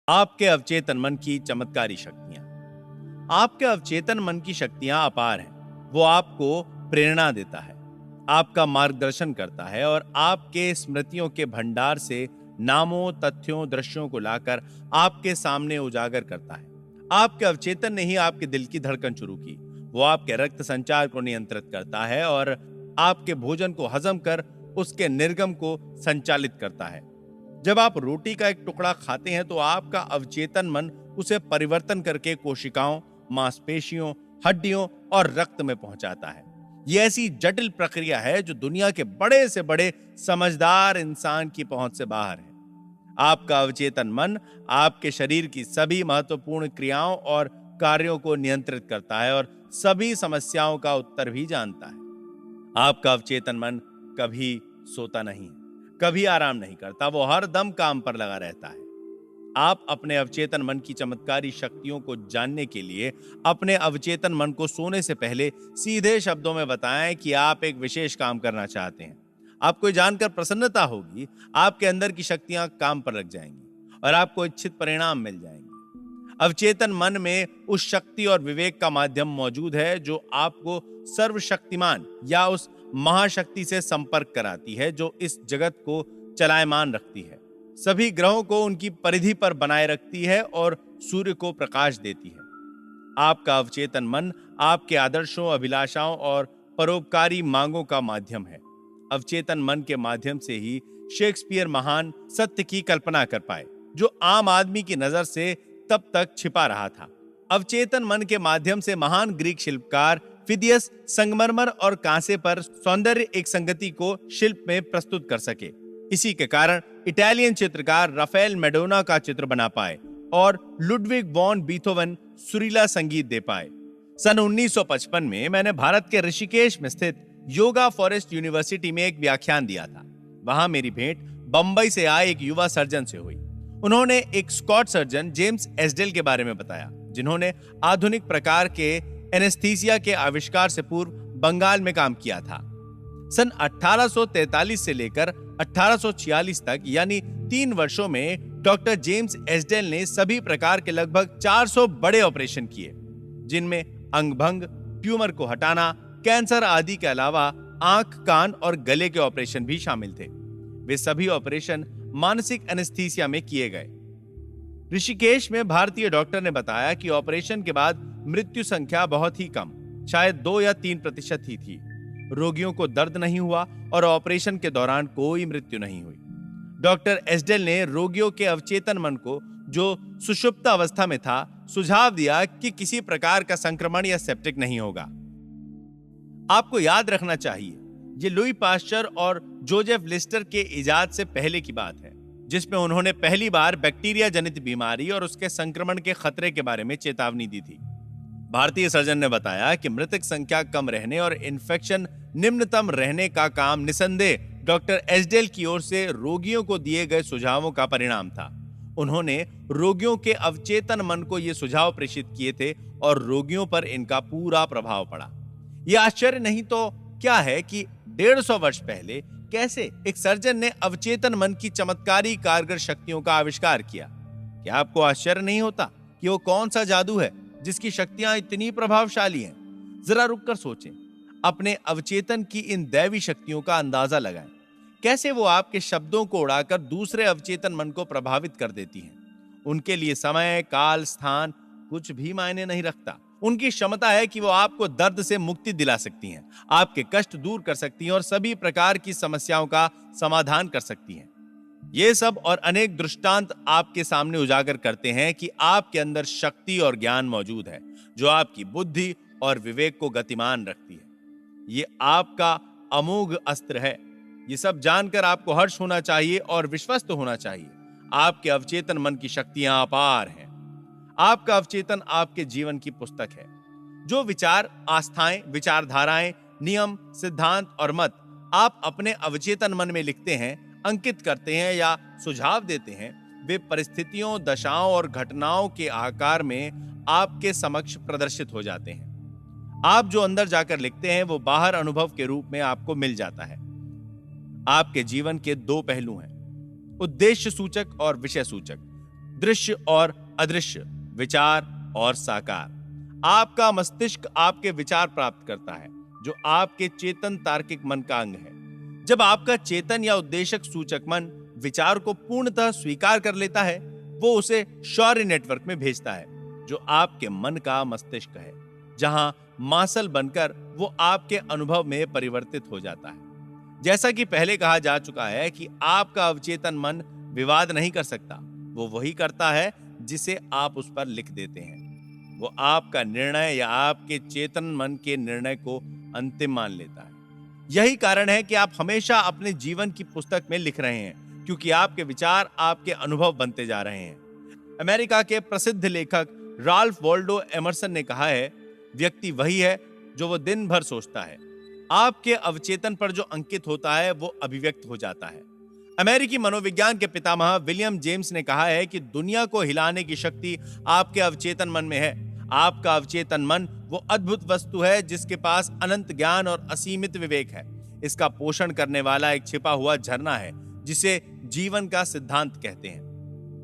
आपके अवचेतन मन की चमत्कारी शक्तियां। आपके अवचेतन मन की शक्तियां अपार हैं। वो आपको प्रेरणा देता है, आपका मार्गदर्शन करता है और आपके स्मृतियों के भंडार से नामों, तथ्यों, दृश्यों को लाकर आपके सामने उजागर करता है। आपके अवचेतन ने ही आपके दिल की धड़कन शुरू की। वो आपके रक्त संचार को नियंत्रित करता है और आपके भोजन को हजम कर उसके निर्गम को संचालित करता है। जब आप रोटी का एक टुकड़ा खाते हैं तो आपका अवचेतन मन उसे परिवर्तन करके कोशिकाओं, मांसपेशियों, हड्डियों और रक्त में पहुंचाता है। यह ऐसी जटिल प्रक्रिया है जो दुनिया के बड़े से बड़े समझदार इंसान की पहुंच से बाहर है। आपका अवचेतन मन आपके शरीर की सभी महत्वपूर्ण क्रियाओं और कार्यों को नियंत्रित करता है और सभी समस्याओं का उत्तर भी जानता है। आपका अवचेतन मन कभी सोता नहीं, कभी आराम नहीं करता। वो हर दम काम पर लगा रहता है। आप अपने अवचेतन मन की चमत्कारी शक्तियों को जानने के लिए अपने अवचेतन मन को सोने से पहले सीधे शब्दों में बताएं कि आप एक विशेष काम करना चाहते हैं। आपको ये जानकर प्रसन्नता होगी, आपके अंदर की शक्तियां काम पर लग जाएंगी और आपको इच्छित परिणाम मिल जाएंगे। अवचेतन मन में उस शक्ति और विवेक का माध्यम मौजूद है जो आपको सर्वशक्तिमान या उस महाशक्ति से संपर्क कराती है जो इस जगत को चलायमान रखती है, सभी ग्रहों को उनकी परिधि पर बनाए रखती है और सूर्य को प्रकाश देती है। आपका अवचेतन मन आपके आदर्शों, अभिलाषाओं और परोपकारी मांगों का माध्यम है। अवचेतन मन के माध्यम से ही शेक्सपियर महान सत्य की कल्पना कर पाए जो आम आदमी की नजर से तब तक छिपा रहा था। अवचेतन मन के माध्यम से महान ग्रीक शिल्पकार फिदियस संगमरमर और कांसे पर सौंदर्य एक संगति को शिल्प में प्रस्तुत कर सके। इसी के कारण इटालियन चित्रकार राफेल मैडोना का चित्र बना पाए और लुडविग वॉन बीथोवन सुरीला संगीत दे पाए। सन 1955 में मैंने भारत के ऋषिकेश में स्थित योगा फॉरेस्ट यूनिवर्सिटी में एक व्याख्यान दिया था। वहां मेरी भेंट बंबई से आए एक युवा सर्जन से हुई। उन्होंने एक स्कॉट सर्जन जेम्स एस्डेल के बारे में बताया, जिन्होंने आधुनिक प्रकार के एनेस्थीसिया के आविष्कार से पूर्व बंगाल में काम किया था। सन 1843 से लेकर 1846 तक यानी 3 वर्षों में डॉक्टर जेम्स एस्डेल ने सभी प्रकार के लगभग 400 बड़े ऑपरेशन किए, जिनमें अंगभंग, ट्यूमर को हटाना, कैंसर आदि के अलावा आंख, कान और गले के ऑपरेशन भी शामिल थे। वे सभी ऑपरेशन मानसिक एनेस्थीसिया में किए गए। ऋषिकेश में भारतीय डॉक्टर ने बताया कि ऑपरेशन के बाद मृत्यु संख्या बहुत ही कम, शायद 2 या 3% ही थी। रोगियों को दर्द नहीं हुआ और ऑपरेशन के दौरान कोई मृत्यु नहीं हुई। डॉक्टर एस्डेल ने रोगियों के अवचेतन मन को, जो सुषुप्त अवस्था में था, सुझाव दिया कि किसी प्रकार का संक्रमण या सेप्टिक नहीं होगा। आपको याद रखना चाहिए, ये लुई पाश्चर और जोसेफ लिस्टर के इजाद से पहले की बात है, जिसमें उन्होंने पहली बार बैक्टीरिया जनित बीमारी और उसके संक्रमण के खतरे के बारे में चेतावनी दी थी। भारतीय सर्जन ने बताया कि मृतक संख्या कम रहने और इन्फेक्शन निम्नतम रहने का काम निसंदेह डॉक्टर एस्डेल की ओर से रोगियों को दिए गए सुझावों का परिणाम था। उन्होंने रोगियों के अवचेतन मन को ये सुझाव प्रेषित किए थे और रोगियों पर इनका पूरा प्रभाव पड़ा। यह आश्चर्य नहीं तो क्या है कि 150 वर्ष पहले कैसे एक सर्जन ने अवचेतन मन की चमत्कारी कारगर शक्तियों का आविष्कार किया। क्या आपको आश्चर्य नहीं होता कि वो कौन सा जादू है जिसकी शक्तियां इतनी प्रभावशाली हैं? जरा रुककर सोचें, अपने अवचेतन की इन दैवी शक्तियों का अंदाजा लगाएं। कैसे वो आपके शब्दों को उड़ाकर दूसरे अवचेतन मन को प्रभावित कर देती हैं। उनके लिए समय, काल, स्थान कुछ भी मायने नहीं रखता। उनकी क्षमता है कि वो आपको दर्द से मुक्ति दिला सकती हैं, आपके कष्ट दूर कर सकती हैं और सभी प्रकार की समस्याओं का समाधान कर सकती हैं। ये सब और अनेक दृष्टांत आपके सामने उजागर करते हैं कि आपके अंदर शक्ति और ज्ञान मौजूद है जो आपकी बुद्धि और विवेक को गतिमान रखती है। ये आपका अमोघ अस्त्र है। ये सब जानकर आपको हर्ष होना चाहिए और विश्वस्त होना चाहिए। आपके अवचेतन मन की शक्तियां अपार हैं। आपका अवचेतन आपके जीवन की पुस्तक है। जो विचार, आस्थाएं, विचारधाराएं, नियम, सिद्धांत और मत आप अपने अवचेतन मन में लिखते हैं, अंकित करते हैं या सुझाव देते हैं, वे परिस्थितियों, दशाओं और घटनाओं के आकार में आपके समक्ष प्रदर्शित हो जाते हैं। आप जो अंदर जाकर लिखते हैं वो बाहर अनुभव के रूप में आपको मिल जाता है। आपके जीवन के 2 पहलू हैं, उद्देश्य सूचक और विषय सूचक। दृश्य और अदृश्य, विचार और साकार। आपका मस्तिष्क आपके विचार प्राप्त करता है, जो आपके चेतन तार्किक मन का अंग है। जब आपका चेतन या उद्देशक सूचक मन विचार को पूर्णतः स्वीकार कर लेता है, वो उसे शौर्य नेटवर्क में भेजता है, जो आपके मन का मस्तिष्क है, जहां मासल बनकर वो आपके अनुभव में परिवर्तित हो जाता है। जैसा कि पहले कहा जा चुका है कि आपका अवचेतन मन विवाद नहीं कर सकता, वो वही करता है जिसे आप उस पर लिख देते हैं। वो आपका निर्णय या आपके चेतन मन के निर्णय को अंतिम मान लेता है। यही कारण है कि आप हमेशा अपने जीवन की पुस्तक में लिख रहे हैं, क्योंकि आपके विचार आपके अनुभव बनते जा रहे हैं। अमेरिका के प्रसिद्ध लेखक राल्फ वॉल्डो एमर्सन ने कहा है, व्यक्ति वही है जो वो दिन भर सोचता है। आपके अवचेतन पर जो अंकित होता है वो अभिव्यक्त हो जाता है। अमेरिकी मनोविज्ञान के पितामह विलियम जेम्स ने कहा है कि दुनिया को हिलाने की शक्ति आपके अवचेतन मन में है। आपका अवचेतन मन वो अद्भुत वस्तु है जिसके पास अनंत ज्ञान और असीमित विवेक है। इसका पोषण करने वाला एक छिपा हुआ झरना है जिसे जीवन का सिद्धांत कहते हैं।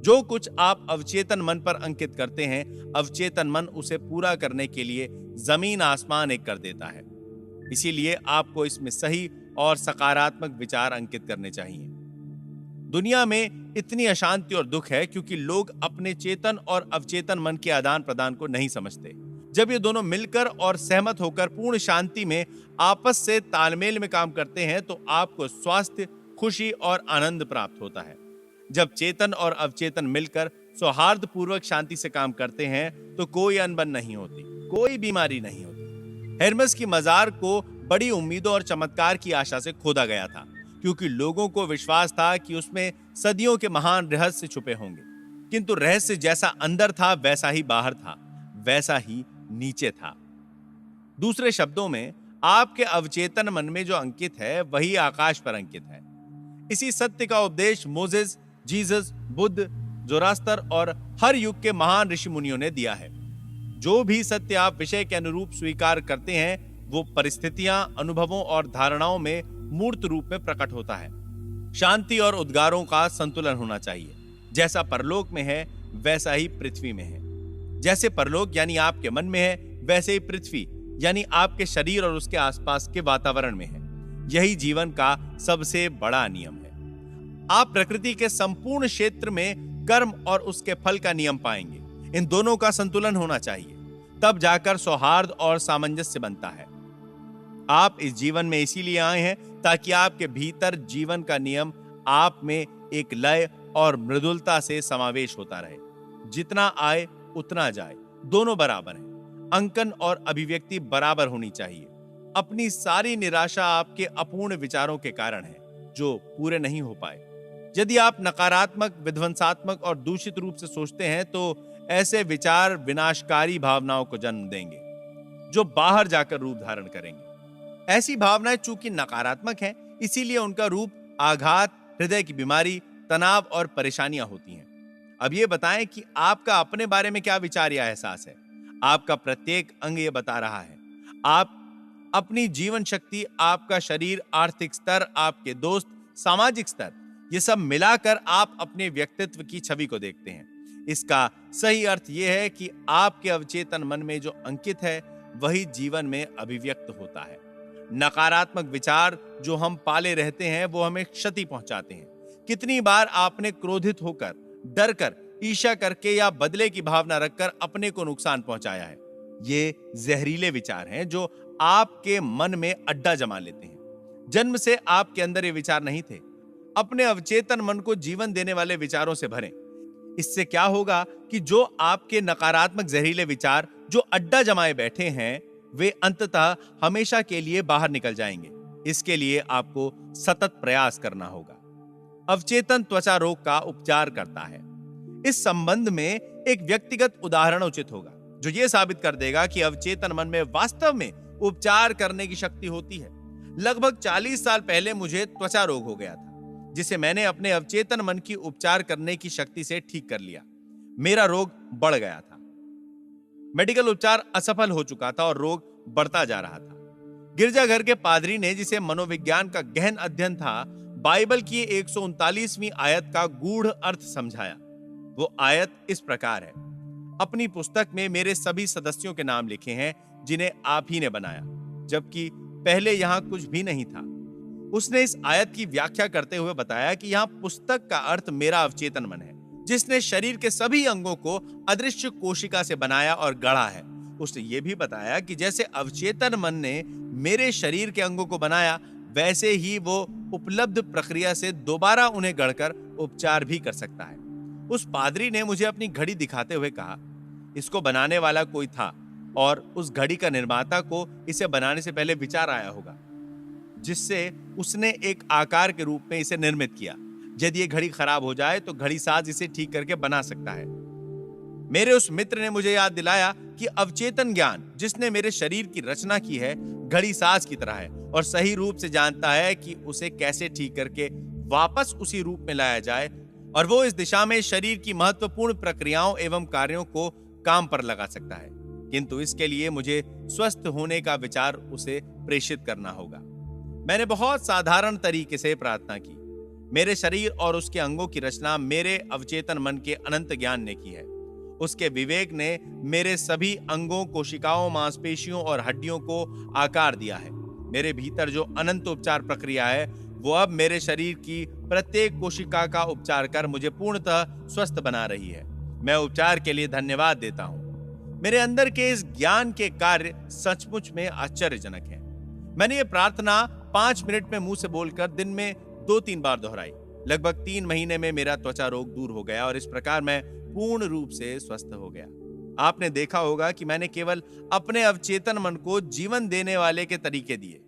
जो कुछ आप अवचेतन मन पर अंकित करते हैं, अवचेतन मन उसे पूरा करने के लिए जमीन आसमान एक कर देता है। इसीलिए आपको इसमें सही और सकारात्मक विचार अंकित करने चाहिए। दुनिया में इतनी अशांति और दुख है क्योंकि लोग अपने चेतन और अवचेतन मन के आदान प्रदान को नहीं समझते। जब ये दोनों मिलकर और सहमत होकर पूर्ण शांति में आपस से तालमेल में काम करते हैं तो आपको स्वास्थ्य, खुशी और आनंद प्राप्त होता है। जब चेतन और अवचेतन मिलकर सौहार्दपूर्वक शांति से काम करते हैं तो कोई अनबन नहीं होती, कोई बीमारी नहीं होती। हेर्मेस की मजार को बड़ी उम्मीदों और चमत्कार की आशा से खोदा गया था, क्योंकि लोगों को विश्वास था कि उसमें सदियों के महान रहस्य छुपे होंगे। किंतु रहस्य जैसा अंदर था वैसा ही बाहर था, वैसा ही नीचे था। दूसरे शब्दों में, आपके अवचेतन मन में जो अंकित है वही आकाश पर अंकित है। इसी सत्य का उपदेश मोसेस, जीसस, बुद्ध, जोरास्तर और हर युग के महान ऋषि मुनियों ने दिया है। जो भी सत्य आप विषय के अनुरूप स्वीकार करते हैं वो परिस्थितियां, अनुभवों और धारणाओं में मूर्त रूप में प्रकट होता है। शांति और उद्गारों का संतुलन होना चाहिए। जैसा परलोक में है वैसा ही पृथ्वी में है। जैसे परलोक यानी आपके मन में है, वैसे ही पृथ्वी यानी आपके शरीर और उसके आसपास के वातावरण में है। यही जीवन का सबसे बड़ा नियम है। आप प्रकृति के संपूर्ण क्षेत्र में कर्म और उसके फल का नियम पाएंगे। इन दोनों का संतुलन होना चाहिए, तब जाकर सौहार्द और सामंजस्य बनता है। आप इस जीवन में इसीलिए आए हैं ताकि आपके भीतर जीवन का नियम आप में एक लय और मृदुलता से समावेश होता रहे। जितना आए उतना जाए, दोनों बराबर हैं। अंकन और अभिव्यक्ति बराबर होनी चाहिए। अपनी सारी निराशा आपके अपूर्ण विचारों के कारण है जो पूरे नहीं हो पाए। यदि आप नकारात्मक, विध्वंसात्मक और दूषित रूप से सोचते हैं तो ऐसे विचार विनाशकारी भावनाओं को जन्म देंगे जो बाहर जाकर रूप धारण करेंगे। ऐसी भावनाएं चूंकि नकारात्मक हैं, इसीलिए उनका रूप आघात, हृदय की बीमारी, तनाव और परेशानियां होती हैं। अब ये बताएं कि आपका अपने बारे में क्या विचार या एहसास है। आपका प्रत्येक अंग ये बता रहा है। आप अपनी जीवन शक्ति, आपका शरीर, आर्थिक स्तर, आपके दोस्त, सामाजिक स्तर, ये सब मिलाकर आप अपने व्यक्तित्व की छवि को देखते हैं। इसका सही अर्थ यह है कि आपके अवचेतन मन में जो अंकित है वही जीवन में अभिव्यक्त होता है। नकारात्मक विचार जो हम पाले रहते हैं वो हमें क्षति पहुंचाते हैं। कितनी बार आपने क्रोधित होकर, डरकर, ईर्ष्या करके या बदले की भावना रखकर अपने को नुकसान पहुंचाया है। ये जहरीले विचार हैं जो आपके मन में अड्डा जमा लेते हैं। जन्म से आपके अंदर ये विचार नहीं थे। अपने अवचेतन मन को जीवन देने वाले विचारों से भरें। इससे क्या होगा कि जो आपके नकारात्मक जहरीले विचार जो अड्डा जमाए बैठे हैं वे अंततः हमेशा के लिए बाहर निकल जाएंगे। इसके लिए आपको सतत प्रयास करना होगा। अवचेतन त्वचा रोग का उपचार करता है। इस संबंध में एक व्यक्तिगत उदाहरण उचित होगा जो यह साबित कर देगा कि अवचेतन मन में वास्तव में उपचार करने की शक्ति होती है। लगभग 40 साल पहले मुझे त्वचा रोग हो गया था, जिसे मैंने अपने अवचेतन मन की उपचार करने की शक्ति से ठीक कर लिया। मेरा रोग बढ़ गया था। मेडिकल उपचार असफल हो चुका था और रोग बढ़ता जा रहा था। गिरजाघर के पादरी ने, जिसे मनोविज्ञान का गहन अध्ययन था, बाइबल की 139वीं आयत का गूढ़ अर्थ समझाया। वो आयत इस प्रकार है। अपनी पुस्तक में मेरे सभी सदस्यों के नाम लिखे हैं जिन्हें आप ही ने बनाया, जबकि पहले यहां कुछ भी नहीं था। उसने इस आयत की व्याख्या करते हुए बताया कि यहां पुस्तक का अर्थ मेरा अवचेतन मन है, जिसने शरीर के सभी अंगों को अदृश्य कोशिका से बनाया और गढ़ा है। उसने ये भी बताया कि जैसे अवचेतन मन ने मेरे शरीर के अंगों को बनाया, वैसे ही वो उपलब्ध प्रक्रिया से दोबारा उन्हें गढ़कर उपचार भी कर सकता है। उस पादरी ने मुझे अपनी घड़ी दिखाते हुए कहा, इसको बनाने वाला कोई था और उस घड़ी का निर्माता को इसे बनाने से पहले विचार आया होगा, जिससे उसने एक आकार के रूप में इसे निर्मित किया। यदि ये घड़ी खराब हो जाए तो घड़ी साज इसे ठीक करके बना सकता है। मेरे उस मित्र ने मुझे याद दिलाया कि अवचेतन ज्ञान जिसने मेरे शरीर की रचना की है, घड़ी साज की तरह है और सही रूप से जानता है कि उसे कैसे ठीक करके वापस उसी रूप में लाया जाए, और वो इस दिशा में शरीर की महत्वपूर्ण प्रक्रियाओं एवं कार्यों को काम पर लगा सकता है। किंतु इसके लिए मुझे स्वस्थ होने का विचार उसे प्रेषित करना होगा। मैंने बहुत साधारण तरीके से प्रार्थना की। मेरे शरीर और उसके अंगों की रचना मेरे अवचेतन मन के अनंत ज्ञान ने की है। उसके विवेक ने मेरे सभी अंगों, कोशिकाओं, मांसपेशियों और हड्डियों को आकार दिया है। मेरे भीतर जो अनंत उपचार प्रक्रिया है, वो अब मेरे शरीर की प्रत्येक कोशिका का उपचार कर मुझे पूर्णतः स्वस्थ बना रही है। मैं उपचार के लिए धन्यवाद देता हूँ। मेरे अंदर के इस ज्ञान के कार्य सचमुच में आश्चर्यजनक हैं। मैंने ये प्रार्थना 5 मिनट में मुंह से बोलकर दिन में 2-3 बार दोहराई। लगभग 3 महीने में मेरा त्वचा रोग दूर हो गया और इस प्रकार मैं पूर्ण रूप से स्वस्थ हो गया। आपने देखा होगा कि मैंने केवल अपने अवचेतन मन को जीवन देने वाले के तरीके दिए।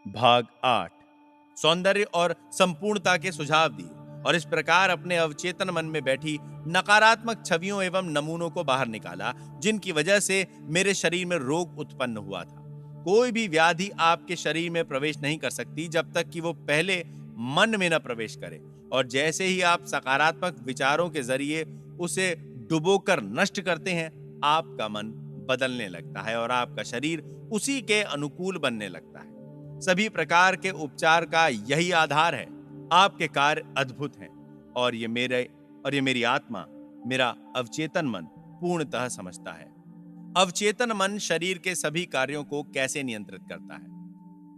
भाग 8, सौंदर्य और संपूर्णता के सुझाव दिए और इस प्रकार अपने अवचेतन मन में बैठी नकारात्मक छवियों एवं नमूनों को बाहर निकाला, जिनकी वजह से मेरे शरीर में रोग उत्पन्न हुआ था। कोई भी व्याधि आपके शरीर में प्रवेश नहीं कर सकती जब तक कि वो पहले मन में न प्रवेश करे, और जैसे ही आप सकारात्मक विचारों के जरिए उसे डुबोकर नष्ट करते हैं, आपका मन बदलने लगता है और आपका शरीर उसी के अनुकूल बनने लगता है। सभी प्रकार के उपचार का यही आधार है। आपके कार्य अद्भुत हैं और ये मेरी आत्मा, मेरा अवचेतन मन पूर्णतः समझता है। अवचेतन मन शरीर के सभी कार्यों को कैसे नियंत्रित करता है।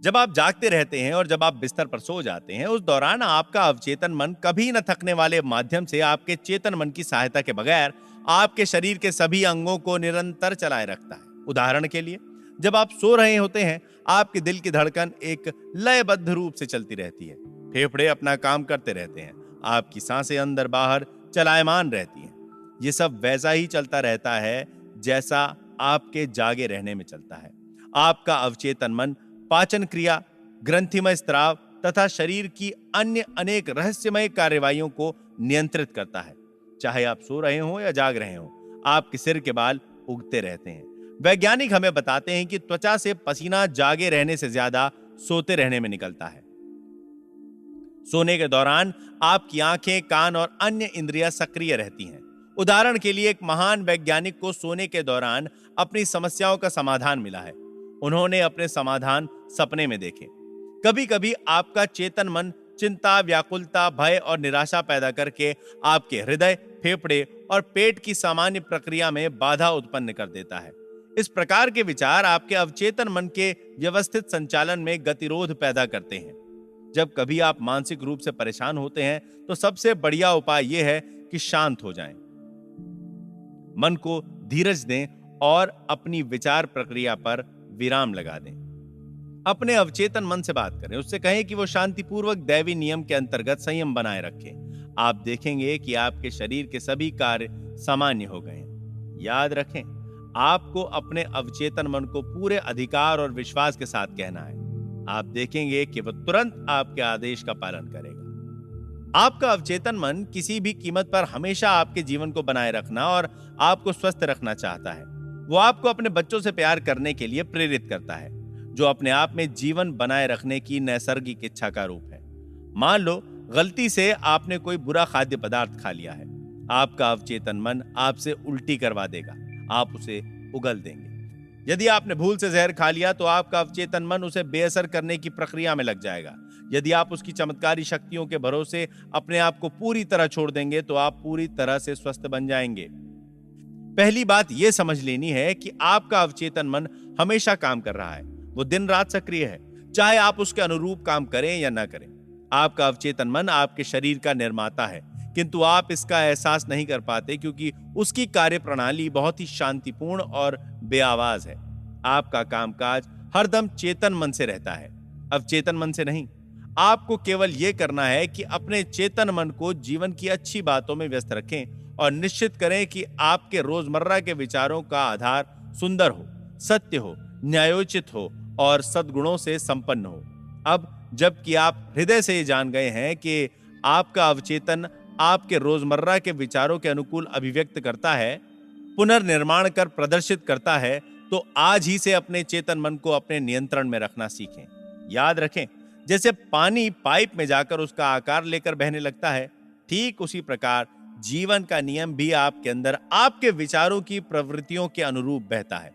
जब आप जागते रहते हैं और जब आप बिस्तर पर सो जाते हैं, उस दौरान आपका अवचेतन मन कभी न थकने वाले माध्यम से आपके चेतन मन की सहायता के बगैर आपके शरीर के सभी अंगों को निरंतर चलाए रखता है। उदाहरण के लिए, जब आप सो रहे होते हैं, आपके दिल की धड़कन एक लयबद्ध रूप से चलती रहती है। फेफड़े अपना काम करते रहते हैं। आपकी सांसें अंदर बाहर चलायमान रहती हैं। ये सब वैसा ही चलता रहता है जैसा आपके जागे रहने में चलता है। आपका अवचेतन मन पाचन क्रिया, ग्रंथिमय स्त्राव तथा शरीर की अन्य अनेक रहस्यमय कार्यवाहियों को नियंत्रित करता है। चाहे आप सो रहे हो या जाग रहे हो, आपके सिर के बाल उगते रहते हैं। वैज्ञानिक हमें बताते हैं कि त्वचा से पसीना जागे रहने से ज्यादा सोते रहने में निकलता है। सोने के दौरान आपकी आंखें, कान और अन्य इंद्रियां सक्रिय रहती हैं। उदाहरण के लिए, एक महान वैज्ञानिक को सोने के दौरान अपनी समस्याओं का समाधान मिला है। उन्होंने अपने समाधान सपने में देखे। कभी कभी आपका चेतन मन चिंता, व्याकुलता, भय और निराशा पैदा करके आपके हृदय, फेफड़े और पेट की सामान्य प्रक्रिया में बाधा उत्पन्न कर देता है। इस प्रकार के विचार आपके अवचेतन मन के व्यवस्थित संचालन में गतिरोध पैदा करते हैं। जब कभी आप मानसिक रूप से परेशान होते हैं, तो सबसे बढ़िया उपाय यह है कि शांत हो जाएं। मन को धीरज दें और अपनी विचार प्रक्रिया पर विराम लगा दें। अपने अवचेतन मन से बात करें, उससे कहें कि वो शांतिपूर्वक दैवी नियम के अंतर्गत संयम बनाए रखें। आप देखेंगे कि आपके शरीर के सभी कार्य सामान्य हो गए हैं। याद रखें, आपको अपने अवचेतन मन को पूरे अधिकार और विश्वास के साथ कहना है। आप देखेंगे कि वह तुरंत आपके आदेश का पालन करेगा। आपका अवचेतन मन किसी भी कीमत पर हमेशा आपके जीवन को बनाए रखना और आपको स्वस्थ रखना चाहता है। वो आपको अपने बच्चों से प्यार करने के लिए प्रेरित करता है, जो अपने आप में जीवन बनाए रखने की नैसर्गिक इच्छा का रूप है। मान लो गलती से आपने कोई बुरा खाद्य पदार्थ खा लिया है, आपका अवचेतन मन आपसे उल्टी करवा देगा। आप उसे उगल देंगे। यदि आपने भूल से जहर खा लिया, तो आपका अवचेतन मन उसे बेअसर करने की प्रक्रिया में लग जाएगा। यदि आप उसकी चमत्कारी शक्तियों के भरोसे अपने आप को पूरी तरह छोड़ देंगे तो आप पूरी तरह से स्वस्थ बन जाएंगे। पहली बात यह समझ लेनी है कि आपका अवचेतन मन हमेशा काम कर रहा है। वो दिन रात सक्रिय है, चाहे आप उसके अनुरूप काम करें या ना करें। आपका अवचेतन मन आपके शरीर का निर्माता है, किंतु आप इसका एहसास नहीं कर पाते क्योंकि उसकी कार्यप्रणाली बहुत ही शांतिपूर्ण और बेआवाज है। आपका कामकाज हरदम चेतन मन से रहता है, अवचेतन मन से नहीं। आपको केवल यह करना है कि अपने चेतन मन को जीवन की अच्छी बातों में व्यस्त रखें और निश्चित करें कि आपके रोजमर्रा के विचारों का आधार सुंदर हो, सत्य हो, न्यायोचित हो और सद्गुणों से संपन्न हो। अब जबकि आप हृदय से ये जान गए हैं कि आपका अवचेतन आपके रोजमर्रा के विचारों के अनुकूल अभिव्यक्त करता है, पुनर्निर्माण कर प्रदर्शित करता है, तो आज ही से अपने चेतन मन को अपने नियंत्रण में रखना सीखें। याद रखें, जैसे पानी पाइप में जाकर उसका आकार लेकर बहने लगता है, ठीक उसी प्रकार जीवन का नियम भी आपके अंदर आपके विचारों की प्रवृत्तियों के अनुरूप बहता है।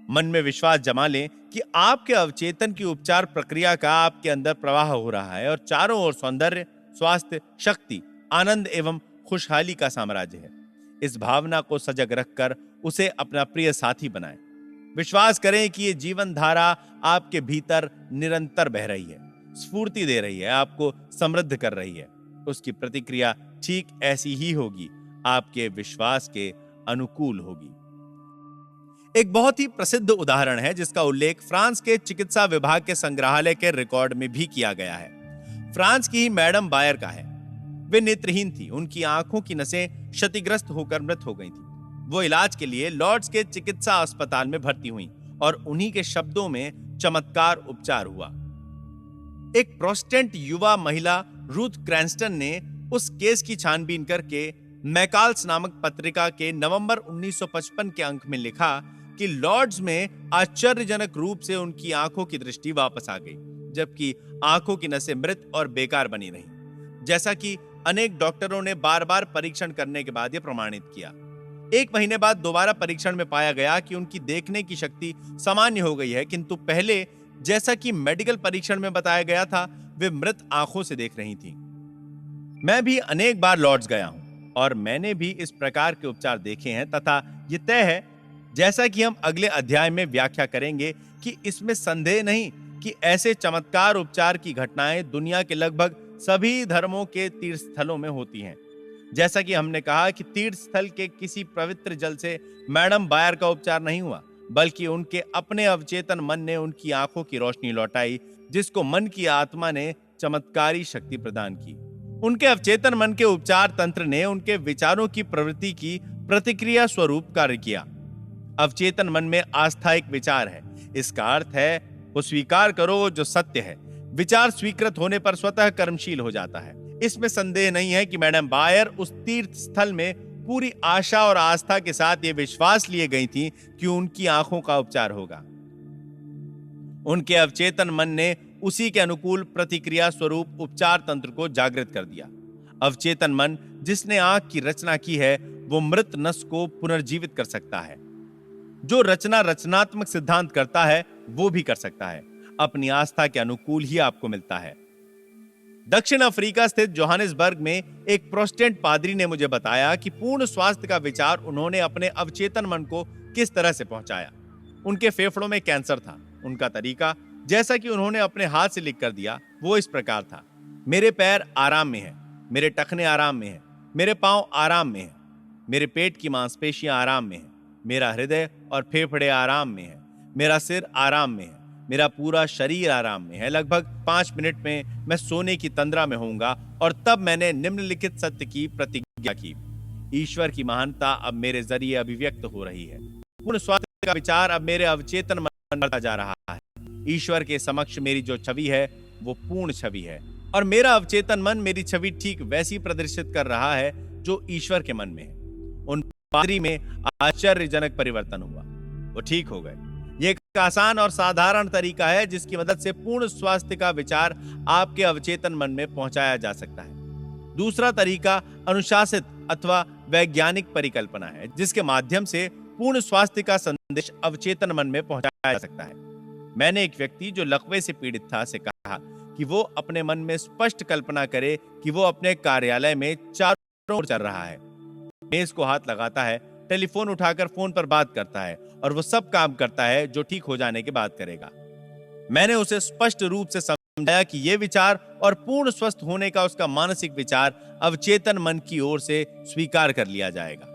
मन में विश्वास जमा लें कि आपके अवचेतन की उपचार प्रक्रिया का आपके अंदर प्रवाह हो रहा है और चारों ओर सौंदर्य, स्वास्थ्य, शक्ति, आनंद एवं खुशहाली का साम्राज्य है। इस भावना को सजग रखकर उसे अपना प्रिय साथी बनाएं। विश्वास करें कि ये जीवन धारा आपके भीतर निरंतर बह रही है, स्फूर्ति दे रही है, आपको समृद्ध कर रही है। उसकी प्रतिक्रिया ठीक ऐसी ही होगी, आपके विश्वास के अनुकूल होगी। एक बहुत ही प्रसिद्ध उदाहरण है जिसका उल्लेख फ्रांस के चिकित्सा विभाग के संग्रहालय के रिकॉर्ड में भी किया गया है। फ्रांस की ही मैडम बायर का है। वे नेत्रहीन थी, उनकी आंखों की नसें क्षतिग्रस्त होकर मृत हो गई थी। वो इलाज के लिए लॉर्ड्स के चिकित्सा अस्पताल में भर्ती हुई और उन्हीं के शब्दों में चमत्कार उपचार हुआ। एक प्रोटेस्टेंट युवा महिला रूथ क्रैंस्टन ने उस केस की छानबीन करके मैकाल्स नामक पत्रिका के नवंबर 1955 के अंक में लिखा कि लॉर्ड्स में आश्चर्यजनक रूप से उनकी आंखों की दृष्टि वापस आ गई, जबकि आंखों की नसें मृत और बेकार बनी रहीं, जैसा कि अनेक डॉक्टरों ने बार-बार परीक्षण करने के बाद यह प्रमाणित किया। 1 महीने बाद दोबारा परीक्षण में पाया गया कि उनकी देखने की शक्ति सामान्य हो गई है, किंतु पहले जैसा कि मेडिकल परीक्षण में बताया गया था, वे मृत आंखों से देख रही थीं। मैं भी अनेक बार लॉर्ड्स गया हूं और मैंने भी इस प्रकार के उपचार देखे हैं तथा यह तय है, जैसा कि हम अगले अध्याय में व्याख्या करेंगे, कि इसमें संदेह नहीं कि ऐसे चमत्कार उपचार की घटनाएं दुनिया के लगभग सभी धर्मों के तीर्थ स्थलों में होती हैं। जैसा कि हमने कहा कि तीर्थ स्थल के किसी पवित्र जल से मैडम बायर का उपचार नहीं हुआ, बल्कि उनके अपने अवचेतन मन ने उनकी आंखों की रोशनी लौटाई, जिसको मन की आत्मा ने चमत्कारी शक्ति प्रदान की। उनके अवचेतन मन के उपचार तंत्र ने उनके विचारों की प्रवृत्ति की प्रतिक्रिया स्वरूप कार्य किया। अवचेतन मन में आस्था एक विचार है। इसका अर्थ है वो स्वीकार करो जो सत्य है। विचार स्वीकृत होने पर स्वतः कर्मशील हो जाता है। इसमें संदेह नहीं है कि मैडम बायर उस तीर्थ स्थल में पूरी आशा और आस्था के साथ ये विश्वास लिए गई थी कि उनकी आंखों का उपचार होगा। उनके अवचेतन मन ने उसी के अनुकूल प्रतिक्रिया स्वरूप उपचार तंत्र को जागृत कर दिया। अवचेतन मन जिसने आंख की रचना की है, वो मृत नस को पुनर्जीवित कर सकता है। जो रचनात्मक सिद्धांत करता है, वो भी कर सकता है। अपनी आस्था के अनुकूल ही आपको मिलता है। दक्षिण अफ्रीका स्थित जोहानिसबर्ग में एक प्रोटेस्टेंट पादरी ने मुझे बताया कि पूर्ण स्वास्थ्य का विचार उन्होंने अपने अवचेतन मन को किस तरह से पहुंचाया। उनके फेफड़ों में कैंसर था। उनका तरीका, जैसा कि उन्होंने अपने हाथ से लिख कर दिया, वो इस प्रकार था। मेरे पैर आराम में हैं, मेरे टखने आराम में हैं, मेरे पांव आराम में हैं, मेरे पेट की मांसपेशियां आराम में हैं, मेरा हृदय और फेफड़े आराम में हैं, मेरा सिर आराम में है, मेरा पूरा शरीर आराम में है। लगभग 5 मिनट में मैं सोने की तंद्रा में होऊंगा। और तब मैंने निम्नलिखित सत्य की प्रतिज्ञा की, ईश्वर की महानता अब मेरे जरिए अभिव्यक्त हो रही है। पूर्ण स्वास्थ्य का विचार अब मेरे अवचेतन मन में बढ़ता जा रहा है। ईश्वर के समक्ष मेरी जो छवि है वो पूर्ण छवि है और मेरा अवचेतन मन मेरी छवि ठीक वैसी प्रदर्शित कर रहा है जो ईश्वर के मन में है। उन पादरी में आश्चर्यजनक परिवर्तन हुआ, वो ठीक हो गए। ये एक आसान और साधारण तरीका है जिसकी मदद से पूर्ण स्वास्थ्य का विचार आपके अवचेतन मन में पहुंचाया जा सकता है। दूसरा तरीका अनुशासित अथवा वैज्ञानिक परिकल्पना है, जिसके माध्यम से पूर्ण स्वास्थ्य का संदेश अवचेतन मन में पहुंचाया जा सकता है। मैंने एक व्यक्ति जो लकवे से पीड़ित था से कहा कि वो अपने मन में स्पष्ट कल्पना करे कि वो अपने कार्यालय में चारों ओर चल रहा है, मेज को हाथ लगाता है, टेलीफोन उठाकर फोन पर बात करता है और वो सब काम करता है जो ठीक हो जाने के बाद करेगा। मैंने उसे स्पष्ट रूप से समझाया कि ये विचार और पूर्ण स्वस्थ होने का उसका मानसिक विचार अवचेतन मन की ओर से स्वीकार कर लिया जाएगा।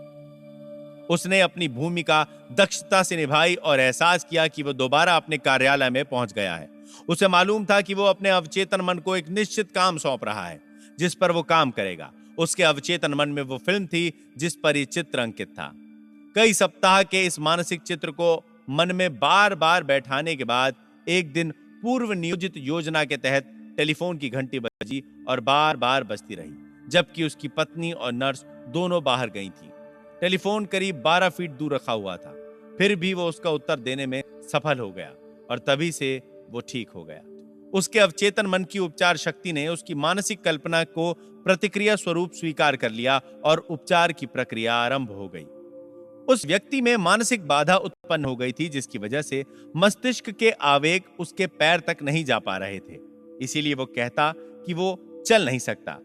उसने अपनी भूमिका दक्षता से निभाई और एहसास किया कि वो दोबारा अपने कार्यालय में पहुंच गया है। उसे मालूम था कि वो अपने अवचेतन मन को एक निश्चित काम सौंप रहा है जिस पर वो काम करेगा। उसके अवचेतन मन में वो फिल्म थी जिस पर ये चित्र अंकित था। कई सप्ताह के इस मानसिक चित्र को मन में बार बार बैठाने के बाद एक दिन पूर्व नियोजित योजना के तहत टेलीफोन की घंटी बजी और बार बार बजती रही, जबकि उसकी पत्नी और नर्स दोनों बाहर गई थी। टेलीफोन करीब 12 फीट दूर रखा हुआ था, फिर भी वो उसका उत्तर देने में सफल हो गया और तभी से वो ठीक हो गया। उसके अवचेतन मन की उपचार शक्ति ने उसकी मानसिक कल्पना को प्रतिक्रिया स्वरूप स्वीकार कर लिया और उपचार की प्रक्रिया आरंभ हो गई। उस व्यक्ति में मानसिक बाधा उत्पन्न हो गई थी जिसकी वजह से मस्तिष्क के आवेग उसके पैर तक नहीं जा पा रहे थे, इसीलिए वो कहता कि वो चल नहीं सकता।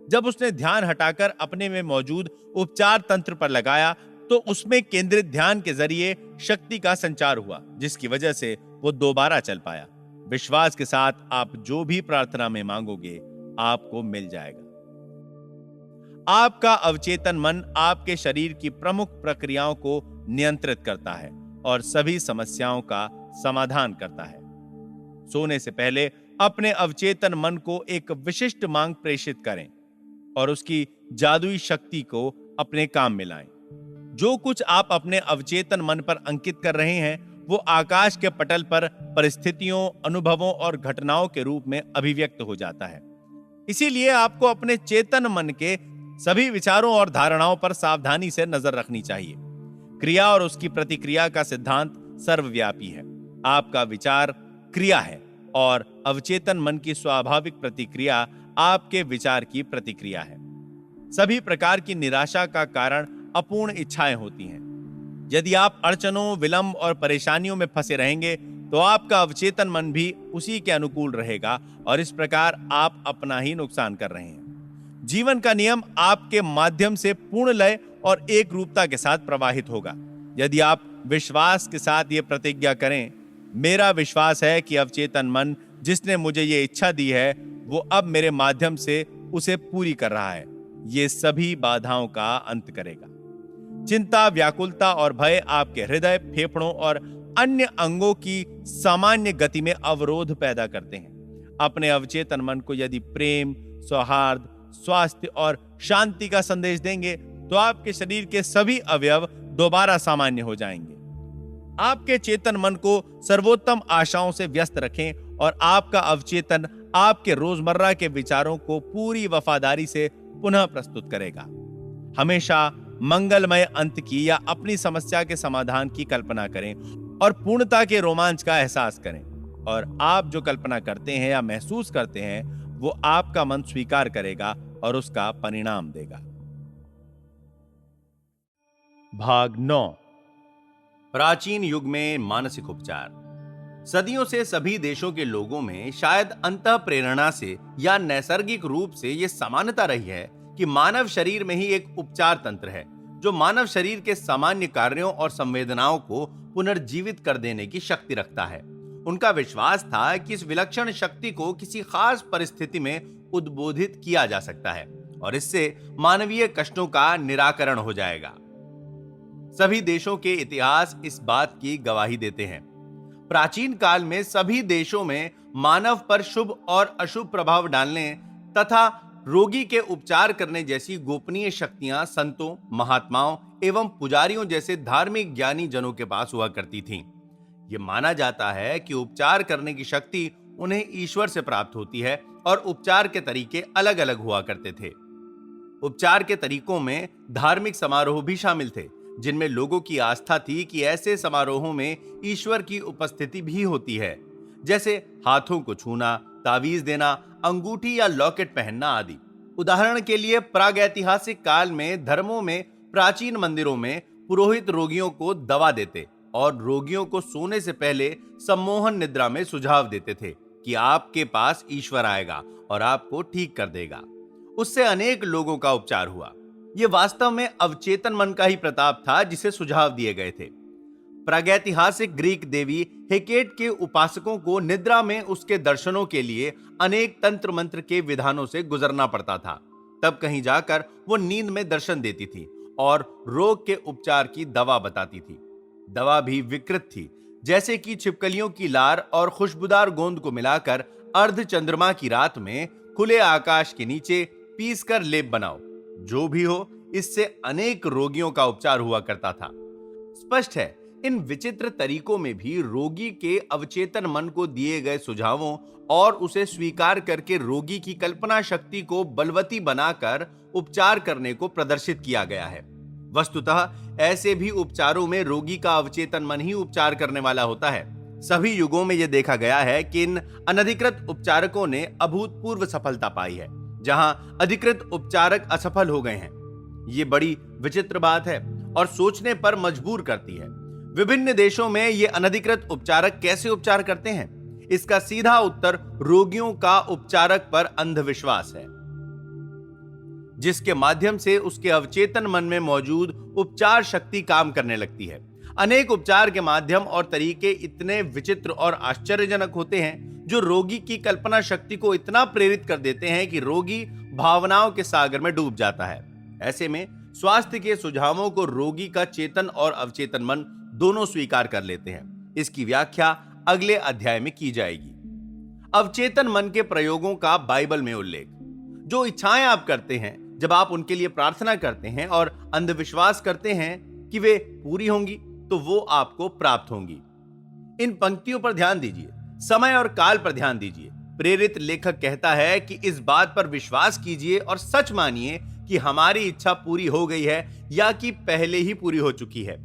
जब उसने ध्यान हटाकर अपने में मौजूद उपचार तंत्र पर लगाया तो उसमें केंद्रित ध्यान के जरिए शक्ति का संचार हुआ, जिसकी वजह से वो दोबारा चल पाया। विश्वास के साथ आप जो भी प्रार्थना में मांगोगे आपको मिल जाएगा। आपका अवचेतन मन आपके शरीर की प्रमुख प्रक्रियाओं को नियंत्रित करता है और सभी समस्याओं का समाधान करता है। सोने से पहले अपने अवचेतन मन को एक विशिष्ट मांग प्रेषित करें और उसकी जादुई शक्ति को अपने काम में लाएं। जो कुछ आप अपने अवचेतन मन पर अंकित कर रहे हैं वो आकाश के पटल पर परिस्थितियों, अनुभवों और घटनाओं के रूप में अभिव्यक्त हो जाता है। इसीलिए आपको अपने चेतन मन के सभी विचारों और धारणाओं पर सावधानी से नजर रखनी चाहिए। क्रिया और उसकी प्रतिक्रिया का सिद्धांत सर्वव्यापी है। आपका विचार क्रिया है और अवचेतन मन की स्वाभाविक प्रतिक्रिया आपके विचार की प्रतिक्रिया है। सभी प्रकार की निराशा का कारण अपूर्ण इच्छाएं होती हैं। यदि आप अड़चनों, विलंब और परेशानियों में फंसे रहेंगे तो आपका अवचेतन मन भी उसी के अनुकूल रहेगा और इस प्रकार आप अपना ही नुकसान कर रहे हैं। जीवन का नियम आपके माध्यम से पूर्ण लय और एक रूपता के साथ प्रवाहित होगा। यदि आप विश्वास के साथ ये प्रतिज्ञा करें, मेरा विश्वास है कि अवचेतन मन जिसने मुझे ये इच्छा दी है वो अब मेरे माध्यम से उसे पूरी कर रहा है, ये सभी बाधाओं का अंत करेगा। चिंता, व्याकुलता और भय आपके हृदय, फेफड़ों और अन्य अंगों की सामान्य गति में अवरोध पैदा करते हैं। अपने अवचेतन मन को यदि प्रेम, सौहार्द, स्वास्थ्य और शांति का संदेश देंगे तो आपके शरीर के सभी अवयव दोबारा सामान्य हो जाएंगे। आपके चेतन मन को सर्वोत्तम आशाओं से व्यस्त रखें और आपका अवचेतन आपके रोजमर्रा के विचारों को पूरी वफादारी से पुनः प्रस्तुत करेगा। हमेशा मंगलमय अंत की या अपनी समस्या के समाधान की कल्पना करें और पूर्णता के रोमांच का एहसास करें। और आप जो कल्पना करते हैं या महसूस करते हैं वो आपका मन स्वीकार करेगा और उसका परिणाम देगा। भाग 9। प्राचीन युग में मानसिक उपचार। सदियों से सभी देशों के लोगों में शायद अंतः प्रेरणा से या नैसर्गिक रूप से यह समानता रही है कि मानव शरीर में ही एक उपचार तंत्र है जो मानव शरीर के सामान्य कार्यों और संवेदनाओं को पुनर्जीवित कर देने की शक्ति रखता है। उनका विश्वास था कि इस विलक्षण शक्ति को किसी खास परिस्थिति में उद्बोधित किया जा सकता है और इससे मानवीय कष्टों का निराकरण हो जाएगा। सभी देशों के इतिहास इस बात की गवाही देते हैं। प्राचीन काल में सभी देशों में मानव पर शुभ और अशुभ प्रभाव डालने तथा रोगी के उपचार करने जैसी गोपनीय शक्तियां संतों, महात्माओं एवं पुजारियों जैसे धार्मिक ज्ञानी जनों के पास हुआ करती थीं। यह माना जाता है कि उपचार करने की शक्ति उन्हें ईश्वर से प्राप्त होती है और उपचार के तरीके अलग अलग हुआ करते थे। उपचार के तरीकों में धार्मिक समारोह भी शामिल थे जिनमें लोगों की आस्था थी कि ऐसे समारोहों में ईश्वर की उपस्थिति भी होती है, जैसे हाथों को छूना, तावीज देना, अंगूठी या लॉकेट पहनना आदि। उदाहरण के लिए प्रागैतिहासिक काल में धर्मों में प्राचीन मंदिरों में पुरोहित रोगियों को दवा देते और रोगियों को सोने से पहले सम्मोहन निद्रा में सुझाव देते थे कि आपके पास ईश्वर आएगा और आपको ठीक कर देगा। उससे अनेक लोगों का उपचार हुआ। यह वास्तव में अवचेतन मन का ही प्रताप था जिसे सुझाव दिए गए थे। प्रागैतिहासिक ग्रीक देवी हेकेट के उपासकों को निद्रा में उसके दर्शनों के लिए अनेक तंत्र मंत्र के विधानों से गुजरना पड़ता था। तब कहीं जाकर वो नींद में दर्शन देती थी और रोग के उपचार की दवा बताती थी। दवा भी विकृत थी, जैसे कि छिपकलियों की लार और खुशबूदार गोंद को मिलाकर अर्ध चंद्रमा की रात में खुले आकाश के नीचे पीसकर लेप बनाओ। जो भी हो, इससे अनेक रोगियों का उपचार हुआ करता था। स्पष्ट है, इन विचित्र तरीकों में भी रोगी के अवचेतन मन को दिए गए सुझावों और उसे स्वीकार करके रोगी की कल्पना शक्ति को बलवती बनाकर उपचार करने को प्रदर्शित किया गया है। वस्तुतः ऐसे भी उपचारों में रोगी का अवचेतन मन ही उपचार करने वाला होता है। सभी युगों में यह देखा गया है कि इन अनधिकृत उपचारकों ने अभूतपूर्व सफलता पाई है, जहां अधिकृत उपचारक असफल हो गए हैं। ये बड़ी विचित्र बात है और सोचने पर मजबूर करती है। विभिन्न देशों में ये अनधिकृत उपचारक कैसे उपचार करते हैं? इसका सीधा उत्तर रोगियों का उपचारक पर अंधविश्वास है, जिसके माध्यम से उसके अवचेतन मन में मौजूद उपचार शक्ति काम करने लगती है। अनेक उपचार के माध्यम और तरीके इतने विचित्र और आश्चर्यजनक होते हैं जो रोगी की कल्पना शक्ति को इतना प्रेरित कर देते हैं कि रोगी भावनाओं के सागर में डूब जाता है। ऐसे में स्वास्थ्य के सुझावों को रोगी का चेतन और अवचेतन मन दोनों स्वीकार कर लेते हैं। इसकी व्याख्या अगले अध्याय में की जाएगी। अवचेतन मन के प्रयोगों का बाइबल में उल्लेख। जो इच्छाएं आप करते हैं जब आप उनके लिए प्रार्थना करते हैं और अंधविश्वास करते हैं कि वे पूरी होंगी, तो वो आपको प्राप्त होंगी। इन पंक्तियों पर ध्यान दीजिए, समय और काल पर ध्यान दीजिए। प्रेरित लेखक कहता है कि इस बात पर विश्वास कीजिए और सच मानिए कि हमारी इच्छा पूरी हो गई है या कि पहले ही पूरी हो चुकी है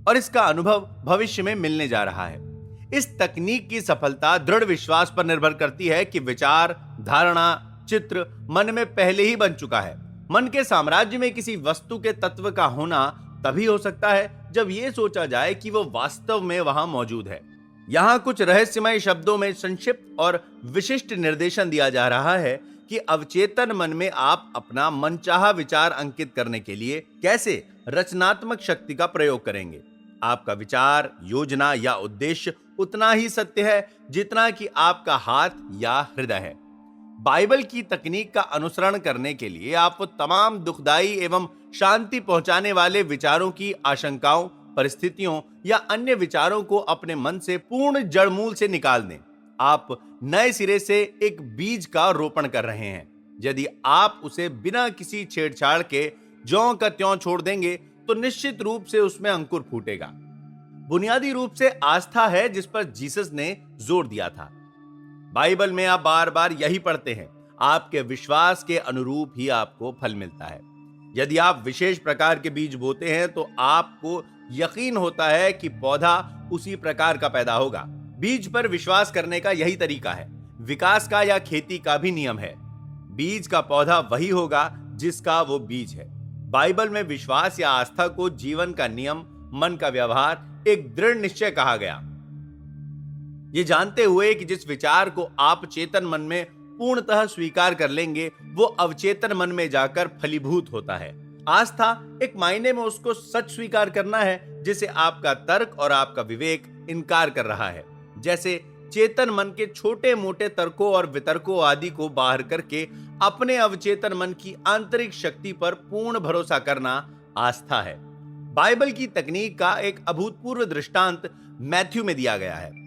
और इसका अनुभव भविष्य में मिलने जा रहा है। इस तकनीक की सफलता दृढ़ विश्वास पर निर्भर करती है कि विचार, धारणा, चित्र मन में पहले ही बन चुका है। मन के साम्राज्य में किसी वस्तु के तत्व का होना तभी हो सकता है जब यह सोचा जाए कि वो वास्तव में वहां मौजूद है। यहां कुछ रहस्यमय शब्दों में संक्षिप्त और विशिष्ट निर्देशन दिया जा रहा है कि अवचेतन मन में आप अपना मनचाहा विचार अंकित करने के लिए कैसे रचनात्मक शक्ति का प्रयोग करेंगे। आपका विचार, योजना या उद्देश्य उतना ही सत्य है जितना कि आपका हाथ या हृदय है। बाइबल की तकनीक का अनुसरण करने के लिए आप वो तमाम दुखदाई एवं शांति पहुंचाने वाले विचारों की आशंकाओं, परिस्थितियों या अन्य विचारों को अपने मन से पूर्ण जड़मूल से निकाल दें। आप नए सिरे से एक बीज का रोपण कर रहे हैं। यदि आप उसे बिना किसी छेड़छाड़ के ज्यों का त्यों छोड़ देंगे तो निश्चित रूप से उसमें अंकुर फूटेगा। बुनियादी रूप से आस्था है जिस पर जीसस ने जोर दिया था। बाइबल में आप बार बार यही पढ़ते हैं, आपके विश्वास के अनुरूप ही आपको फल मिलता है। यदि आप विशेष प्रकार के बीज बोते हैं तो आपको यकीन होता है कि पौधा उसी प्रकार का पैदा होगा। बीज पर विश्वास करने का यही तरीका है। विकास का या खेती का भी नियम है। बीज का पौधा वही होगा जिसका वो बीज है। बाइबल में विश्वास या आस्था को जीवन का नियम, मन का व्यवहार, एक दृढ़ निश्चय कहा गया। ये जानते हुए कि जिस विचार को आप चेतन मन में पूर्णतः स्वीकार कर लेंगे वो अवचेतन मन में जाकर फलीभूत होता है। आस्था एक मायने में उसको सच स्वीकार करना है जिसे आपका तर्क और आपका विवेक इनकार कर रहा है। जैसे चेतन मन के छोटे मोटे तर्कों और वितर्कों आदि को बाहर करके अपने अवचेतन मन की आंतरिक शक्ति पर पूर्ण भरोसा करना आस्था है। बाइबल की तकनीक का एक अभूतपूर्व दृष्टांत मैथ्यू में दिया गया है।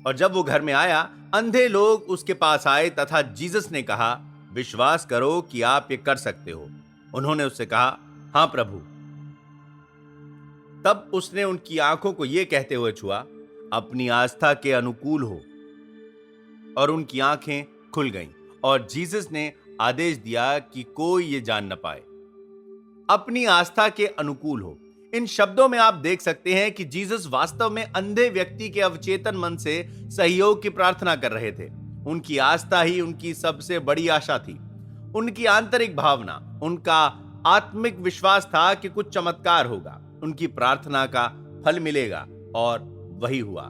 और जब वो घर में आया, अंधे लोग उसके पास आए तथा जीसस ने कहा, विश्वास करो कि आप ये कर सकते हो। उन्होंने उससे कहा, हां प्रभु। तब उसने उनकी आंखों को यह कहते हुए छुआ, अपनी आस्था के अनुकूल हो। और उनकी आंखें खुल गईं और जीसस ने आदेश दिया कि कोई ये जान न पाए। अपनी आस्था के अनुकूल हो, इन शब्दों में आप देख सकते हैं कि जीसस वास्तव में अंधे व्यक्ति के अवचेतन मन से सहयोग की प्रार्थना कर रहे थे। उनकी आस्था ही उनकी सबसे बड़ी आशा थी। उनकी आंतरिक भावना, उनका आत्मिक विश्वास था कि कुछ चमत्कार होगा, उनकी प्रार्थना का फल मिलेगा, और वही हुआ।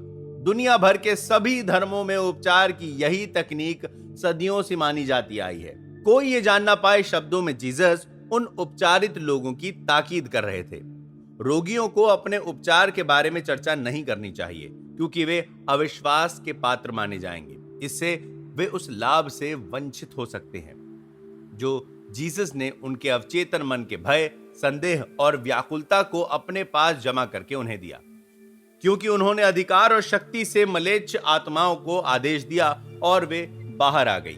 दुनिया भर के सभी धर्मों में उपचार की यही तकनीक सदियों से मानी जाती आई है। कोई ये जान ना पाए शब्दों में जीसस उन उपचारित लोगों की ताकीद कर रहे थे। रोगियों को अपने उपचार के बारे में चर्चा नहीं करनी चाहिए, क्योंकि वे अविश्वास के पात्र माने जाएंगे। इससे वे उस लाभ से वंचित हो सकते हैं जो जीसस ने उनके अवचेतन मन के भय, संदेह और व्याकुलता को अपने पास जमा करके उन्हें दिया, क्योंकि उन्होंने अधिकार और शक्ति से मलेच्छ आत्माओं को आदेश दिया और वे बाहर आ गई।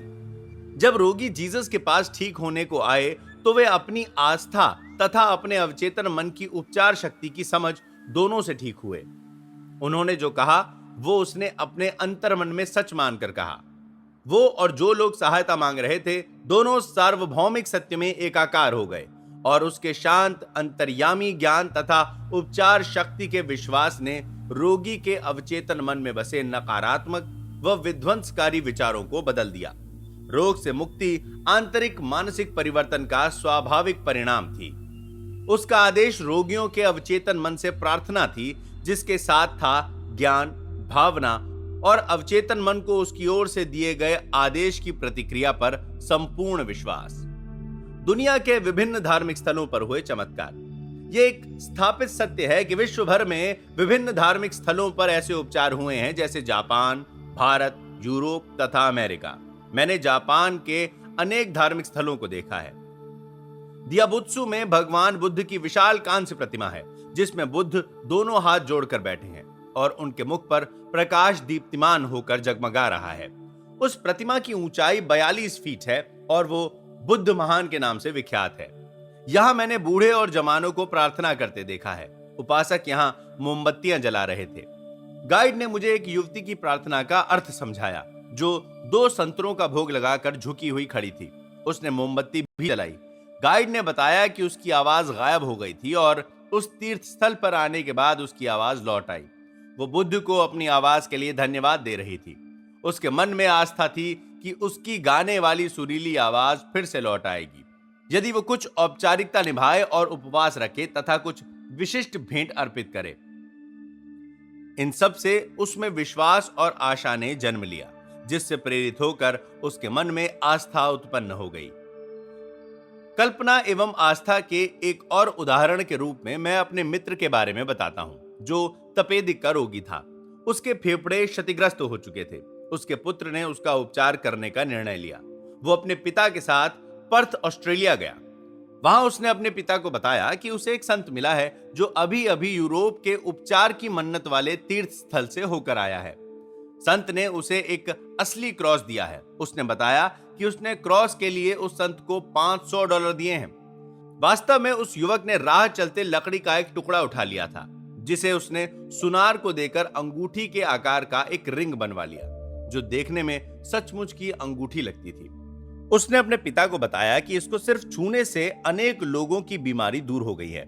जब रोगी जीसस के पास ठीक होने को आए तो वे अपनी आस्था तथा अपने अवचेतन मन की उपचार शक्ति की समझ दोनों से ठीक हुए। उन्होंने जो कहा वो उसने अपने अंतर्मन में सच मानकर कहा। वो और जो लोग सहायता मांग रहे थे दोनों सार्वभौमिक सत्य में एकाकार हो गए, और उसके शांत अंतर्यामी ज्ञान तथा उपचार शक्ति के विश्वास ने रोगी के अवचेतन मन में बसे नकारात्मक व विध्वंसकारी विचारों को बदल दिया। रोग से मुक्ति आंतरिक मानसिक परिवर्तन का स्वाभाविक परिणाम थी। उसका आदेश रोगियों के अवचेतन मन से प्रार्थना थी, जिसके साथ था ज्ञान, भावना और अवचेतन मन को उसकी ओर से दिए गए आदेश की प्रतिक्रिया पर संपूर्ण विश्वास। दुनिया के विभिन्न धार्मिक स्थलों पर हुए चमत्कार। यह एक स्थापित सत्य है कि विश्व भर में विभिन्न धार्मिक स्थलों पर ऐसे उपचार हुए हैं, जैसे जापान, भारत, यूरोप तथा अमेरिका। मैंने जापान के अनेक धार्मिक स्थलों को देखा है। दियाबुत्सु में भगवान बुद्ध की विशाल कांस्य प्रतिमा है, जिसमें बुद्ध दोनों हाथ जोड़कर बैठे हैं और उनके मुख पर प्रकाश दीप्तिमान होकर जगमगा रहा है। उस प्रतिमा की ऊंचाई 42 फीट है और वो बुद्ध महान के नाम से विख्यात है। यहां मैंने बूढ़े और जवानों को प्रार्थना करते देखा है। उपासक यहां मोमबत्तियां जला रहे थे। गाइड ने मुझे एक युवती की प्रार्थना का अर्थ समझाया, जो 2 संतरों का भोग लगाकर झुकी हुई खड़ी थी। उसने मोमबत्ती भी जलाई। गाइड ने बताया कि उसकी आवाज गायब हो गई थी और उस तीर्थ स्थल पर आने के बाद उसकी आवाज लौट आई। वो बुद्ध को अपनी आवाज के लिए धन्यवाद दे रही थी। उसके मन में आस्था थी कि उसकी गाने वाली सुरीली आवाज फिर से लौट आएगी यदि वो कुछ औपचारिकता निभाए और उपवास रखे तथा कुछ विशिष्ट भेंट अर्पित करे। इन सब से उसमें विश्वास और आशा ने जन्म लिया, जिससे प्रेरित होकर उसके मन में आस्था उत्पन्न हो गई। कल्पना एवं आस्था के एक और उदाहरण के रूप में मैं अपने मित्र के बारे में बताता हूं, जो तपेदिक का रोगी था। उसके फेफड़े क्षतिग्रस्त हो चुके थे। उसके पुत्र ने उसका उपचार करने का निर्णय लिया। वो अपने पिता के साथ पर्थ, ऑस्ट्रेलिया गया। वहां उसने अपने पिता को बताया कि उसे एक संत मिला है जो अभी अभी यूरोप के उपचार की मन्नत वाले तीर्थ स्थल से होकर आया है। संत ने उसे एक असली क्रॉस दिया है। उसने बताया कि उसने क्रॉस के लिए उस संत को $500 दिए हैं। वास्तव में उस युवक ने राह चलते लकड़ी का एक टुकड़ा उठा लिया था, जिसे उसने सुनार को देकर अंगूठी के आकार का एक रिंग बनवा लिया, जो देखने में सचमुच की अंगूठी लगती थी। उसने अपने पिता को बताया कि इसको सिर्फ छूने से अनेक लोगों की बीमारी दूर हो गई है।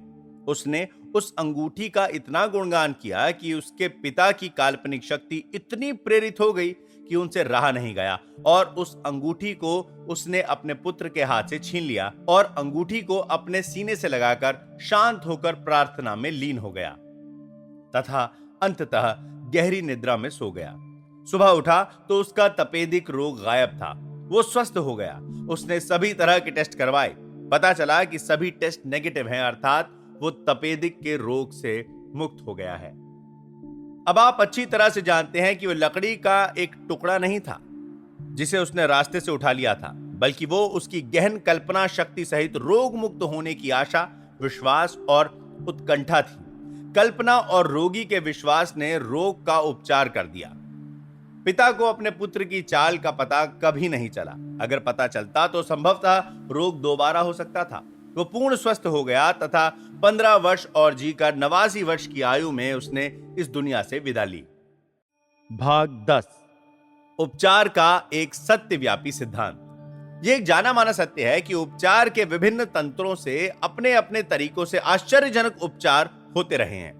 उसने उस अंगूठी का इतना गुणगान किया कि उसके पिता की काल्पनिक शक्ति इतनी प्रेरित हो गई कि उनसे रहा नहीं गया, और उस अंगूठी को उसने अपने पुत्र के हाथ से छीन लिया और अंगूठी को अपने सीने से लगाकर शांत होकर प्रार्थना में लीन हो गया तथा अंततः गहरी निद्रा में सो गया। सुबह उठा तो उसका तपेदिक रोग गायब था। वो स्वस्थ हो गया। उसने सभी तरह के टेस्ट करवाए। पता चला कि सभी टेस्ट नेगेटिव हैं, अर्थात वो तपेदिक के रोग से मुक्त हो गया है। अब आप अच्छी तरह से जानते हैं कि वो लकड़ी का एक टुकड़ा नहीं था जिसे उसने रास्ते से उठा लिया था, बल्कि वो उसकी गहन कल्पना शक्ति सहित रोग मुक्त होने की आशा, विश्वास और उत्कंठा थी। कल्पना और रोगी के विश्वास ने रोग का उपचार कर दिया। पिता को अपने पुत्र की चाल का पता कभी नहीं चला। अगर पता चलता तो संभवतः रोग दोबारा हो सकता था। वो पूर्ण स्वस्थ हो गया तथा 15 वर्ष और जीकर 89 वर्ष की आयु में उसने इस दुनिया से विदा ली। भाग 10। उपचार का एक सत्यव्यापी सिद्धांत। यह एक जाना माना सत्य है कि उपचार के विभिन्न तंत्रों से अपने अपने तरीकों से आश्चर्यजनक उपचार होते रहे हैं।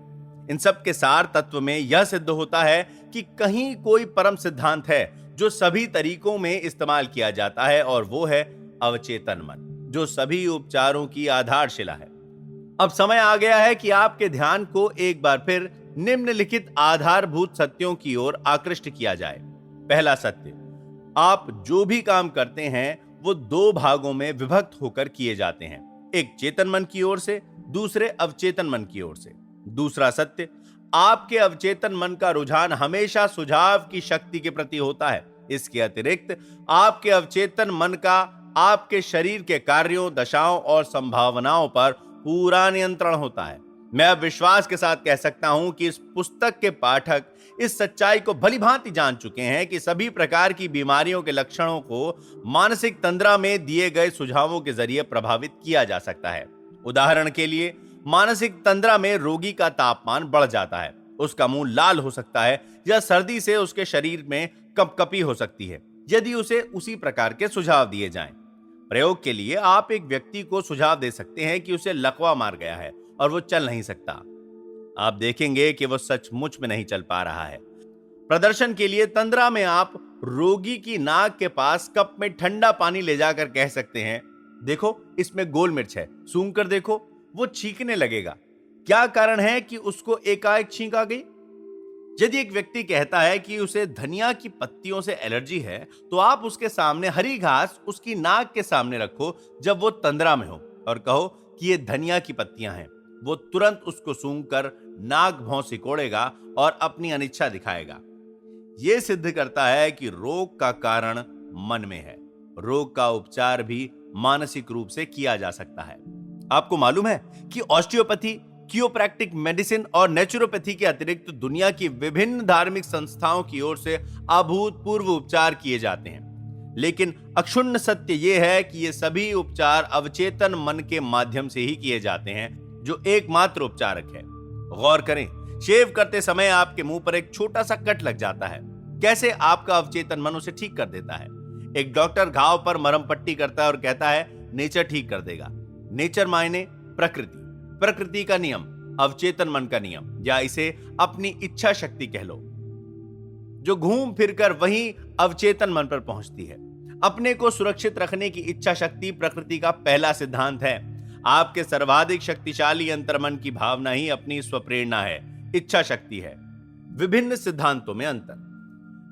इन सब के सार तत्व में यह सिद्ध होता है कि कहीं कोई परम सिद्धांत है जो सभी तरीकों में इस्तेमाल किया जाता है, और वो है अवचेतन मन, जो सभी उपचारों की आधारशिला है। अब समय आ गया है कि आपके ध्यान को एक बार फिर निम्नलिखित आधारभूत सत्यों की ओर आकृष्ट किया जाए। पहला सत्य, आप जो भी काम करते हैं वो दो भागों में विभक्त होकर किए जाते हैं, एक चेतन मन की ओर से, दूसरे अवचेतन मन की ओर से। दूसरा सत्य, आपके अवचेतन मन का रुझान हमेशा सुझाव की शक्ति के प्रति होता है। इसके अतिरिक्त आपके अवचेतन मन का आपके शरीर के कार्यों, दशाओं और संभावनाओं पर पूरा नियंत्रण होता है। मैं अब विश्वास के साथ कह सकता हूं कि इस पुस्तक के पाठक इस सच्चाई को भलीभांति जान चुके हैं कि सभी प्रकार की बीमारियों के लक्षणों को मानसिक तंद्रा में दिए गए सुझावों के जरिए प्रभावित किया जा सकता है। उदाहरण के लिए, मानसिक तंद्रा में रोगी का तापमान बढ़ जाता है, उसका मुंह लाल हो सकता है या सर्दी से उसके शरीर में कंपकपी हो सकती है, यदि उसे उसी प्रकार के सुझाव दिए जाएं। प्रयोग के लिए आप एक व्यक्ति को सुझाव दे सकते हैं कि उसे लकवा मार गया है और वो चल नहीं सकता। आप देखेंगे कि वो सचमुच में नहीं चल पा रहा है। प्रदर्शन के लिए तंद्रा में आप रोगी की नाक के पास कप में ठंडा पानी ले जाकर कह सकते हैं, देखो इसमें गोल मिर्च है, सूंघ कर देखो। वो छींकने लगेगा। क्या कारण है कि उसको एकाएक छींक आ गई? यदि एक व्यक्ति कहता है कि उसे धनिया की पत्तियों से एलर्जी है, तो आप उसके सामने हरी घास उसकी नाक के सामने रखो जब वो तंद्रा में हो और कहो कि ये धनिया की पत्तियां हैं। वो तुरंत उसको सूंघकर नाक भौं सिकोड़ेगा और अपनी अनिच्छा दिखाएगा। यह सिद्ध करता है कि रोग का कारण मन में है। रोग का उपचार भी मानसिक रूप से किया जा सकता है। आपको मालूम है कि ऑस्टियोपैथी, कियोप्रैक्टिक मेडिसिन और नेचुरोपैथी के अतिरिक्त दुनिया की विभिन्न धार्मिक संस्थाओं की ओर से अभूतपूर्व उपचार किए जाते हैं, लेकिन अक्षुण्ण सत्य यह है कि ये सभी उपचार अवचेतन मन के माध्यम से ही किए जाते हैं, जो एकमात्र उपचारक है। गौर करें, शेव करते समय आपके मुंह पर एक छोटा सा कट लग जाता है। कैसे आपका अवचेतन मन उसे ठीक कर देता है। एक डॉक्टर घाव पर मरहम पट्टी करता है और कहता है नेचर ठीक कर देगा। नेचर मायने प्रकृति, प्रकृति का नियम, अवचेतन मन का नियम, या इसे अपनी इच्छा शक्ति कह लो, जो घूम फिरकर वहीं अवचेतन मन पर पहुंचती है। अपने को सुरक्षित रखने की इच्छा शक्ति प्रकृति का पहला सिद्धांत है। आपके सर्वाधिक शक्तिशाली अंतर्मन की भावना ही अपनी स्वप्रेरणा है, इच्छा शक्ति है। विभिन्न सिद्धांतों में अंतर।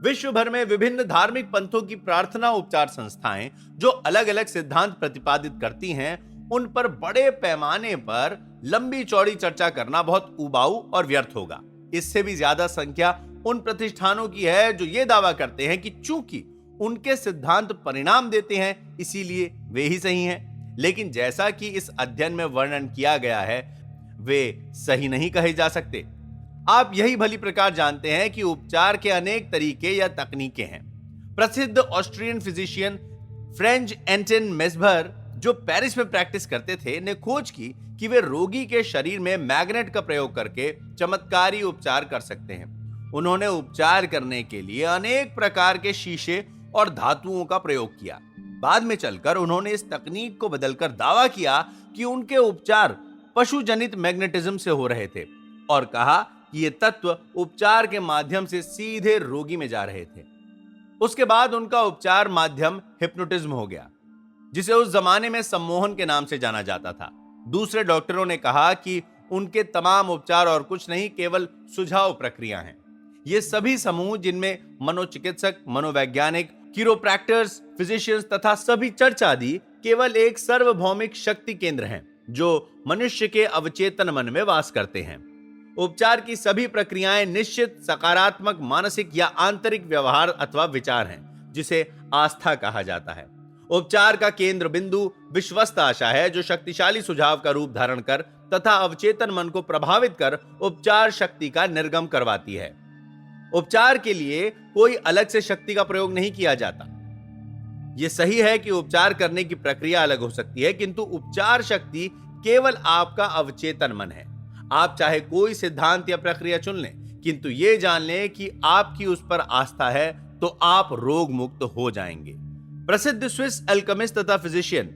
विश्व भर में विभिन्न धार्मिक पंथों की प्रार्थना उपचार संस्थाएं जो अलग अलग सिद्धांत प्रतिपादित करती हैं, उन पर बड़े पैमाने पर लंबी चौड़ी चर्चा करना बहुत उबाऊ और व्यर्थ होगा। इससे भी ज्यादा संख्या उन प्रतिष्ठानों की है जो ये दावा करते हैं कि चूंकि उनके सिद्धांत परिणाम देते हैं, इसीलिए वे ही सही हैं। लेकिन जैसा कि इस अध्ययन में वर्णन किया गया है, वे सही नहीं कहे जा सकते। आप यही भली प्रकार जानते हैं कि उपचार के अनेक तरीके या तकनीकें हैं। प्रसिद्ध ऑस्ट्रियन फिजिशियन फ्रेंच एंटन मेस्बर, जो पेरिस में प्रैक्टिस करते थे, ने खोज की कि वे रोगी के शरीर में मैग्नेट का प्रयोग करके चमत्कारी उपचार कर सकते हैं। उन्होंने उपचार करने के लिए अनेक प्रकार के शीशे और धातुओं का प्रयोग किया। बाद में चलकर उन्होंने इस तकनीक को बदलकर दावा किया कि उनके उपचार पशु जनित मैग्नेटिज्म से हो रहे थे और कहा कि ये तत्व उपचार के माध्यम से सीधे रोगी में जा रहे थे। उसके बाद उनका उपचार माध्यम हिप्नोटिज्म हो गया, जिसे उस जमाने में सम्मोहन के नाम से जाना जाता था। दूसरे डॉक्टरों ने कहा कि उनके तमाम उपचार और कुछ नहीं, केवल सुझाव प्रक्रिया हैं। ये सभी समूह, जिनमें मनोचिकित्सक, मनोवैज्ञानिक, कीरोप्रैक्टर्स, फिजिशियंस तथा सभी चर्च आदि, केवल एक सार्वभौमिक शक्ति केंद्र हैं जो मनुष्य के अवचेतन मन में वास करते हैं। उपचार की सभी प्रक्रियाएं निश्चित सकारात्मक मानसिक या आंतरिक व्यवहार अथवा विचार हैं, जिसे आस्था कहा जाता है। उपचार का केंद्र बिंदु विश्वस्त आशा है, जो शक्तिशाली सुझाव का रूप धारण कर तथा अवचेतन मन को प्रभावित कर उपचार शक्ति का निर्गम करवाती है। उपचार के लिए कोई अलग से शक्ति का प्रयोग नहीं किया जाता। यह सही है कि उपचार करने की प्रक्रिया अलग हो सकती है, किंतु उपचार शक्ति केवल आपका अवचेतन मन है। आप चाहे कोई सिद्धांत या प्रक्रिया चुन लें, किंतु यह जान लें कि आपकी उस पर आस्था है तो आप रोग मुक्त हो जाएंगे। प्रसिद्ध स्विस अल्केमिस्ट तथा फिजिशियन,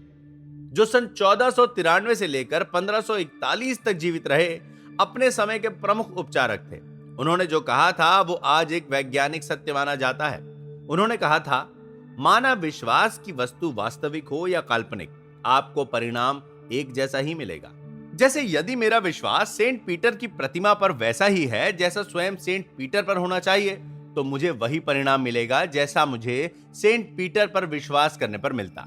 जो सन 1493 से लेकर 1541 तक जीवित रहे, अपने समय के प्रमुख उपचारक थे। उन्होंने जो कहा था वो आज एक वैज्ञानिक सत्य माना जाता है। उन्होंने कहा था, माना विश्वास की वस्तु वास्तविक हो या काल्पनिक, आपको परिणाम एक जैसा ही मिलेगा। जैसे यदि मेरा विश्वास सेंट पीटर की प्रतिमा पर वैसा ही है जैसा स्वयं सेंट पीटर पर होना चाहिए, तो मुझे वही परिणाम मिलेगा जैसा मुझे सेंट पीटर पर विश्वास करने पर मिलता।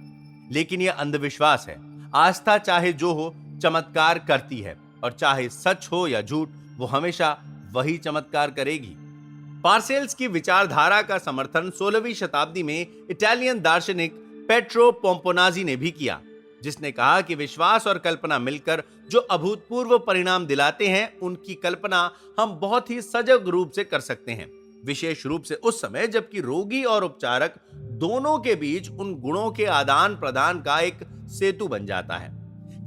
लेकिन यह अंधविश्वास है। आस्था चाहे जो हो चमत्कार करती है, और चाहे सच हो या झूठ, वो हमेशा वही चमत्कार करेगी। पार्सेल्स की विचारधारा का समर्थन 16वीं शताब्दी में इटालियन दार्शनिक पेट्रो पोम्पोनाजी ने भी किया, जिसने कहा कि विश्वास और कल्पना मिलकर जो अभूतपूर्व परिणाम दिलाते हैं, उनकी कल्पना हम बहुत ही सजग रूप से कर सकते हैं, विशेष रूप से उस समय जबकि रोगी और उपचारक दोनों के बीच उन गुणों के आदान प्रदान का एक सेतु बन जाता है।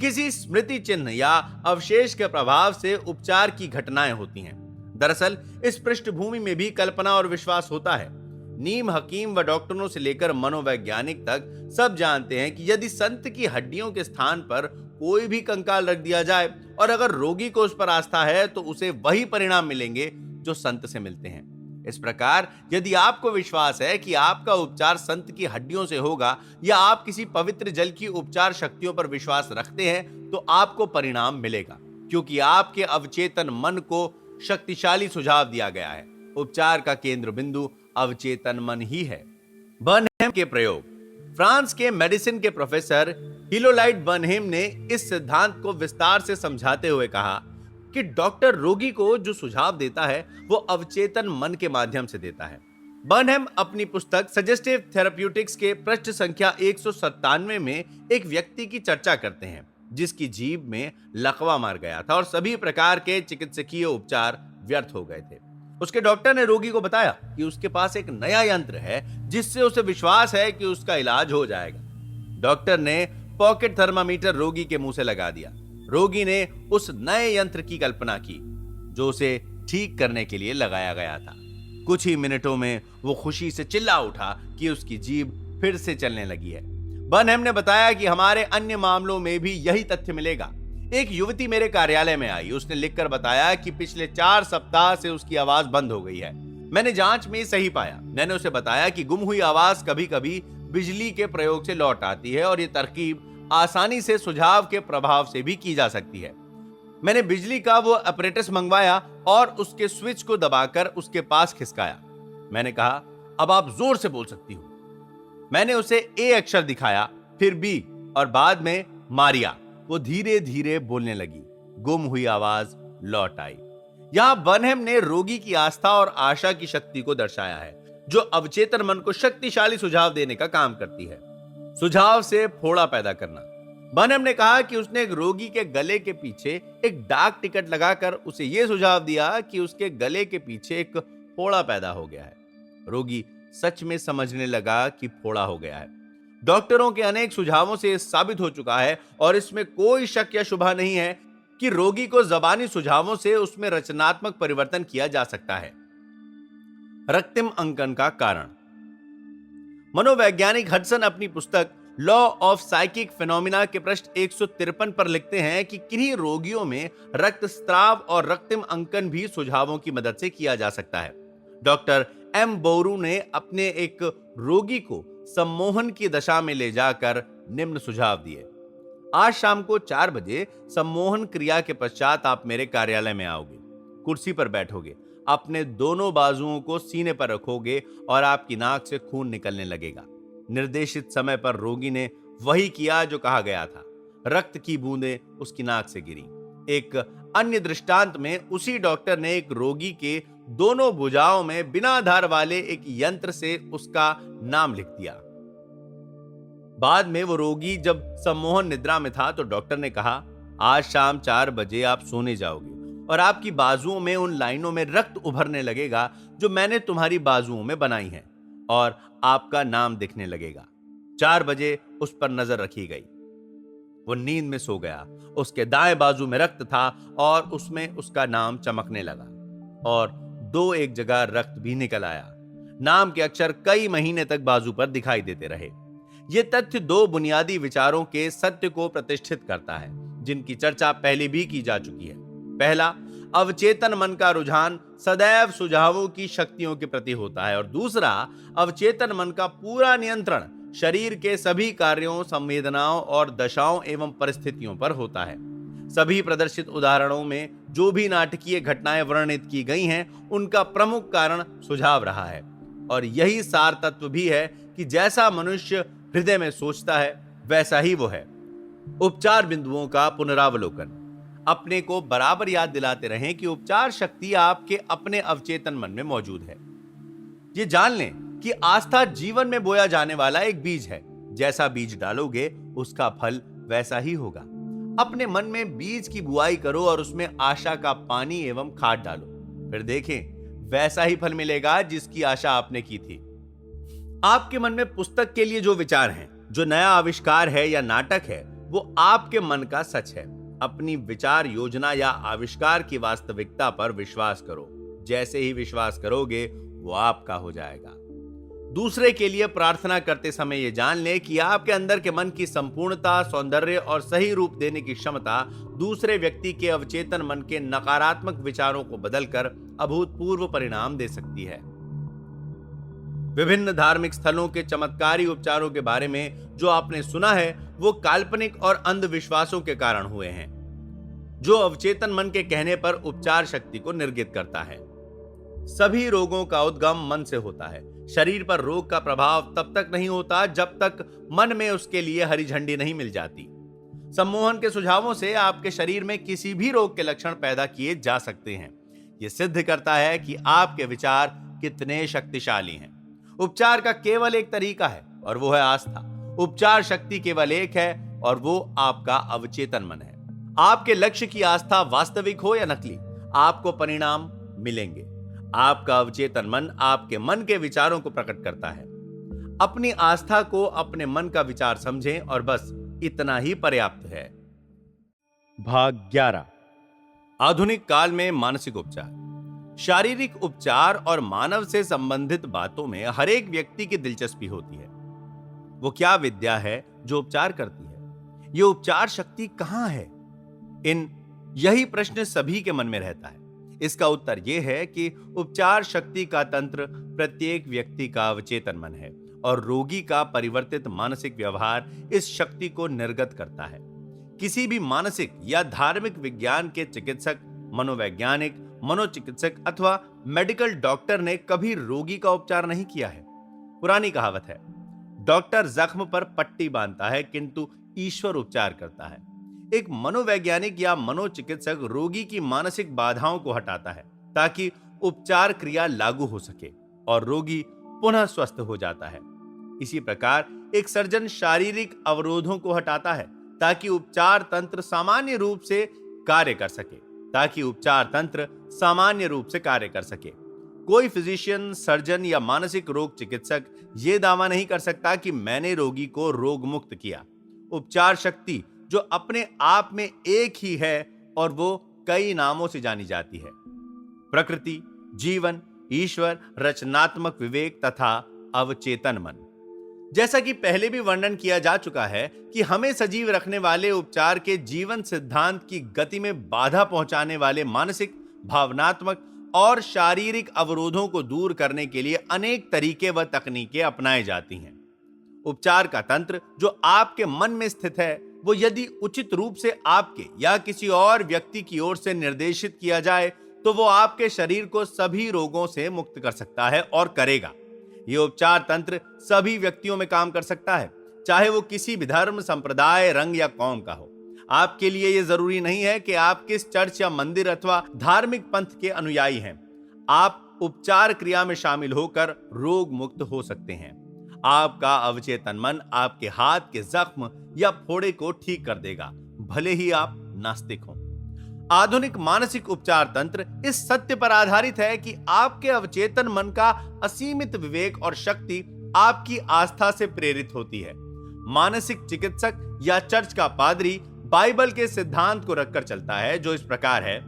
किसी स्मृति चिन्ह या अवशेष के प्रभाव से उपचार की घटनाएं होती हैं। दरअसल इस पृष्ठभूमि में भी कल्पना और विश्वास होता है। नीम हकीम व डॉक्टरों से लेकर मनोवैज्ञानिक तक सब जानते हैं कि यदि संत की हड्डियों के स्थान पर कोई भी कंकाल रख दिया जाए और अगर रोगी को उस पर आस्था है तो उसे वही परिणाम मिलेंगे जो संत से मिलते हैं। इस प्रकार यदि आपको विश्वास है कि आपका उपचार संत की हड्डियों से होगा या आप किसी पवित्र जल की उपचार शक्तियों पर विश्वास रखते हैं, तो आपको परिणाम मिलेगा, क्योंकि आपके अवचेतन मन को शक्तिशाली सुझाव दिया गया है। उपचार का केंद्र बिंदु अवचेतन मन ही है। बर्नहेम के प्रयोग। फ्रांस के मेडिसिन के प्रोफेसर हिलोलाइट बर्नहेम ने इस सिद्धांत को विस्तार से समझाते हुए कहा कि डॉक्टर रोगी को जो सुझाव देता है वो अवचेतन मन के माध्यम से देता है। बर्नहेम अपनी पुस्तक सजेस्टिव थेराप्यूटिक्स के पृष्ठ संख्या 197 में एक व्यक्ति की चर्चा करते हैं जिसकी जीभ में लकवा मार गया था और सभी प्रकार के चिकित्सकीय उपचार व्यर्थ हो गए थे। उसके डॉक्टर ने रोगी को बताया कि उसके पास एक नया यंत्र है जिससे उसे विश्वास है कि उसका इलाज हो जाएगा। डॉक्टर ने पॉकेट थर्मामीटर रोगी के मुंह से लगा दिया। रोगी ने उस नए यंत्र की कल्पना की जो उसे ठीक करने के लिए लगाया गया था। कुछ ही मिनटों में वो खुशी से चिल्ला उठा कि उसकी जीभ फिर से चलने लगी है। बर्नहेम ने बताया कि हमारे अन्य मामलों में भी यही तथ्य मिलेगा। एक युवती मेरे कार्यालय में आई। उसने लिखकर बताया कि पिछले 4 सप्ताह से उसकी आवाज बंद हो गई है। मैंने जांच में सही पाया। मैंने उसे बताया कि गुम हुई आवाज कभी कभी बिजली के प्रयोग से लौट आती है और ये तरकीब आसानी से सुझाव के प्रभाव से भी की जा सकती है। मैंने बिजली का वो अपरेटस मंगवाया और उसके स्विच को दबाकर उसके पास खिसकाया। मैंने कहा, अब आप जोर से बोल सकती हो। मैंने उसे ए अक्षर दिखाया, फिर बी और बाद में मारिया। वो धीरे धीरे बोलने लगी। गुम हुई आवाज लौट आई। यहां बर्नहेम ने रोगी की आस्था और आशा की शक्ति को दर्शाया है जो अवचेतन मन को शक्तिशाली सुझाव देने का काम करती है। सुझाव से फोड़ा पैदा करना। बर्नहेम ने कहा कि उसने एक रोगी के गले के पीछे एक डाक टिकट लगाकर उसे यह सुझाव दिया कि उसके गले के पीछे एक फोड़ा पैदा हो गया है। रोगी सच में समझने लगा कि फोड़ा हो गया है। डॉक्टरों के अनेक सुझावों से यह साबित हो चुका है और इसमें कोई शक या शुबा नहीं है कि रोगी को जबानी सुझावों से उसमें रचनात्मक परिवर्तन किया जा सकता है। रक्तिम अंकन का कारण। मनोवैज्ञानिक हडसन अपनी पुस्तक लॉ ऑफ साइकिक फिनोमिना के पृष्ठ 153 पर लिखते हैं कि किन्हीं रोगियों में रक्तस्राव और रक्तिम अंकन भी सुझावों की मदद से किया जा सकता है। डॉक्टर एम बोरू ने अपने एक रोगी को सम्मोहन की दशा में ले जाकर निम्न सुझाव दिए। आज शाम को 4 बजे सम्मोहन क्रिया के पश्चात आप मेरे कार्यालय में आओगे। कुर्सी पर बैठोगे, अपने दोनों बाजुओं को सीने पर रखोगे और आपकी नाक से खून निकलने लगेगा। निर्देशित समय पर रोगी ने वही किया जो कहा गया था। रक्त की बूंदें उसकी नाक से गिरी। एक अन्य दृष्टांत में उसी डॉक्टर ने एक रोगी के दोनों भुजाओं में बिना धार वाले एक यंत्र से उसका नाम लिख दिया। बाद में वो रोगी जब सम्मोहन निद्रा में था तो डॉक्टर ने कहा, आज शाम 4 बजे आप सोने जाओगे और आपकी बाजुओं में उन लाइनों में रक्त उभरने लगेगा जो मैंने तुम्हारी बाजुओं में बनाई हैं और आपका नाम दिखने लगेगा। 4 बजे उस पर नजर रखी गई। वो नींद में सो गया। उसके दाएं बाजू में रक्त था और उसमें उसका नाम चमकने लगा और 2 एक जगह रक्त भी निकल आया। नाम के अक्षर कई महीने तक बाजू पर दिखाई देते रहे। यह तथ्य 2 बुनियादी विचारों के सत्य को प्रतिष्ठित करता है जिनकी चर्चा पहले भी की जा चुकी है। पहला, अवचेतन मन का रुझान सदैव सुझावों की शक्तियों के प्रति होता है और दूसरा, अवचेतन मन का पूरा नियंत्रण शरीर के सभी कार्यों, संवेदनाओं और दशाओं एवं परिस्थितियों पर होता है। सभी प्रदर्शित उदाहरणों में जो भी नाटकीय घटनाएं वर्णित की गई हैं, उनका प्रमुख कारण सुझाव रहा है। और यही सार तत्व भी है कि जैसा मनुष्य हृदय में सोचता है, वैसा ही वो है। उपचार बिंदुओं का पुनरावलोकन। अपने को बराबर याद दिलाते रहें कि उपचार शक्ति आपके अपने अवचेतन मन में मौजूद है। ये जान लें कि आस्था जीवन में बोया जाने वाला एक बीज है। जैसा बीज डालोगे, उसका फल वैसा ही होगा। अपने मन में बीज की बुआई करो और उसमें आशा का पानी एवं खाद डालो। फिर देखें, वैसा ही फल मिलेगा जिसकी आशा आपने की थी। आपके मन में पुस्तक के लिए जो विचार हैं, जो नया आविष्कार है या नाटक है, वो आपके मन का सच है। अपनी विचार योजना या आविष्कार की वास्तविकता पर विश्वास करो। जैसे ही विश्वास करोगे, वो आपका हो जाएगा। दूसरे के लिए प्रार्थना करते समय यह जान ले कि आपके अंदर के मन की संपूर्णता, सौंदर्य और सही रूप देने की क्षमता दूसरे व्यक्ति के अवचेतन मन के नकारात्मक विचारों को बदलकर अभूतपूर्व परिणाम दे सकती है। विभिन्न धार्मिक स्थलों के चमत्कारी उपचारों के बारे में जो आपने सुना है, वो काल्पनिक और अंधविश्वासों के कारण हुए हैं, जो अवचेतन मन के कहने पर उपचार शक्ति को निर्गित करता है। सभी रोगों का उद्गम मन से होता है। शरीर पर रोग का प्रभाव तब तक नहीं होता जब तक मन में उसके लिए हरी झंडी नहीं मिल जाती। सम्मोहन के सुझावों से आपके शरीर में किसी भी रोग के लक्षण पैदा किए जा सकते हैं। यह सिद्ध करता है कि आपके विचार कितने शक्तिशाली हैं। उपचार का केवल एक तरीका है और वो है आस्था। उपचार शक्ति केवल एक है और वो आपका अवचेतन मन है। आपके लक्ष्य की आस्था वास्तविक हो या नकली, आपको परिणाम मिलेंगे। आपका अवचेतन मन आपके मन के विचारों को प्रकट करता है। अपनी आस्था को अपने मन का विचार समझें और बस इतना ही पर्याप्त है। भाग 11। आधुनिक काल में मानसिक उपचार। शारीरिक उपचार और मानव से संबंधित बातों में हर एक व्यक्ति की दिलचस्पी होती है। वो क्या विद्या है जो उपचार करती है? ये उपचार शक्ति कहां है? यही प्रश्न सभी के मन में रहता है। इसका उत्तर यह है कि उपचार शक्ति का तंत्र प्रत्येक व्यक्ति का अवचेतन मन है और रोगी का परिवर्तित मानसिक व्यवहार इस शक्ति को निर्गत करता है। किसी भी मानसिक या धार्मिक विज्ञान के चिकित्सक, मनोवैज्ञानिक, मनोचिकित्सक अथवा मेडिकल डॉक्टर ने कभी रोगी का उपचार नहीं किया है। पुरानी कहावत है, डॉक्टर जख्म पर पट्टी बांधता है किंतु ईश्वर उपचार करता है। एक मनोवैज्ञानिक या मनोचिकित्सक रोगी की मानसिक बाधाओं को हटाता है ताकि उपचार क्रिया लागू हो सके और रोगी पुनः स्वस्थ हो जाता है। इसी प्रकार एक सर्जन शारीरिक अवरोधों को हटाता है ताकि उपचार तंत्र सामान्य रूप से कार्य कर सके। कोई फिजिशियन, सर्जन या मानसिक रोग चिकित्सक यह दावा नहीं कर सकता कि मैंने रोगी को रोग मुक्त किया। उपचार शक्ति जो अपने आप में एक ही है और वो कई नामों से जानी जाती है: प्रकृति, जीवन, ईश्वर, रचनात्मक विवेक तथा अवचेतन मन। जैसा कि पहले भी वर्णन किया जा चुका है कि हमें सजीव रखने वाले उपचार के जीवन सिद्धांत की गति में बाधा पहुंचाने वाले मानसिक, भावनात्मक और शारीरिक अवरोधों को दूर करने के लिए अनेक तरीके व तकनीकें अपनाई जाती हैं। उपचार का तंत्र जो आपके मन में स्थित है, वो यदि उचित रूप से आपके या किसी और व्यक्ति की ओर से निर्देशित किया जाए तो वो आपके शरीर को सभी रोगों से मुक्त कर सकता है और करेगा। ये उपचार तंत्र सभी व्यक्तियों में काम कर सकता है, चाहे वो किसी भी धर्म, संप्रदाय, रंग या कौम का हो। आपके लिए यह जरूरी नहीं है कि आप किस चर्च या मंदिर अथवा धार्मिक पंथ के अनुयायी हैं। आप उपचार क्रिया में शामिल होकर रोग मुक्त हो सकते हैं। आपका अवचेतन मन आपके हाथ के जख्म या फोड़े को ठीक कर देगा, भले ही आप नास्तिक हों। आधुनिक मानसिक उपचार तंत्र इस सत्य पर आधारित है कि आपके अवचेतन मन का असीमित विवेक और शक्ति आपकी आस्था से प्रेरित होती है। मानसिक चिकित्सक या चर्च का पादरी बाइबल के सिद्धांत को रखकर चलता है, जो इस प्रकार है: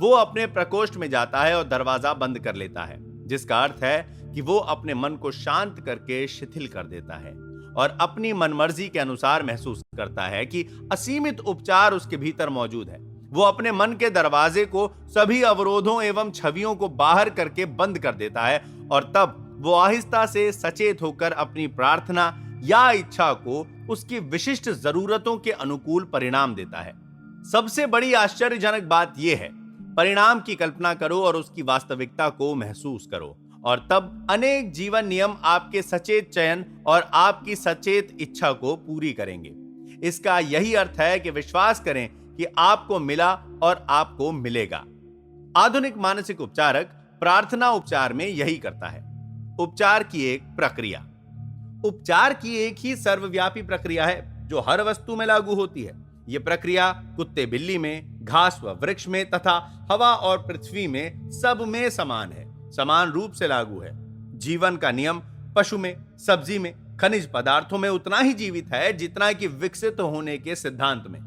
वो अपने प्रकोष्ठ में जाता है और दरवाजा बंद कर लेता है, जिसका अर्थ है कि वो अपने मन को शांत करके शिथिल कर देता है और अपनी मनमर्जी के अनुसार महसूस करता है कि असीमित उपचार उसके भीतर मौजूद है। वो अपने मन के दरवाजे को सभी अवरोधों एवं छवियों को बाहर करके बंद कर देता है और तब वो आहिस्ता से सचेत होकर अपनी प्रार्थना या इच्छा को उसकी विशिष्ट जरूरतों के अनुकूल परिणाम देता है। सबसे बड़ी आश्चर्यजनक बात यह है, परिणाम की कल्पना करो और उसकी वास्तविकता को महसूस करो, और तब अनेक जीवन नियम आपके सचेत चयन और आपकी सचेत इच्छा को पूरी करेंगे। इसका यही अर्थ है कि विश्वास करें कि आपको मिला और आपको मिलेगा। आधुनिक मानसिक उपचारक प्रार्थना उपचार में यही करता है। उपचार की एक प्रक्रिया। उपचार की एक ही सर्वव्यापी प्रक्रिया है जो हर वस्तु में लागू होती है। यह प्रक्रिया कुत्ते बिल्ली में, घास व वृक्ष में तथा हवा और पृथ्वी में सब में समान है, समान रूप से लागू है। जीवन का नियम पशु में, सब्जी में, खनिज पदार्थों में उतना ही जीवित है जितना कि विकसित होने के सिद्धांत में।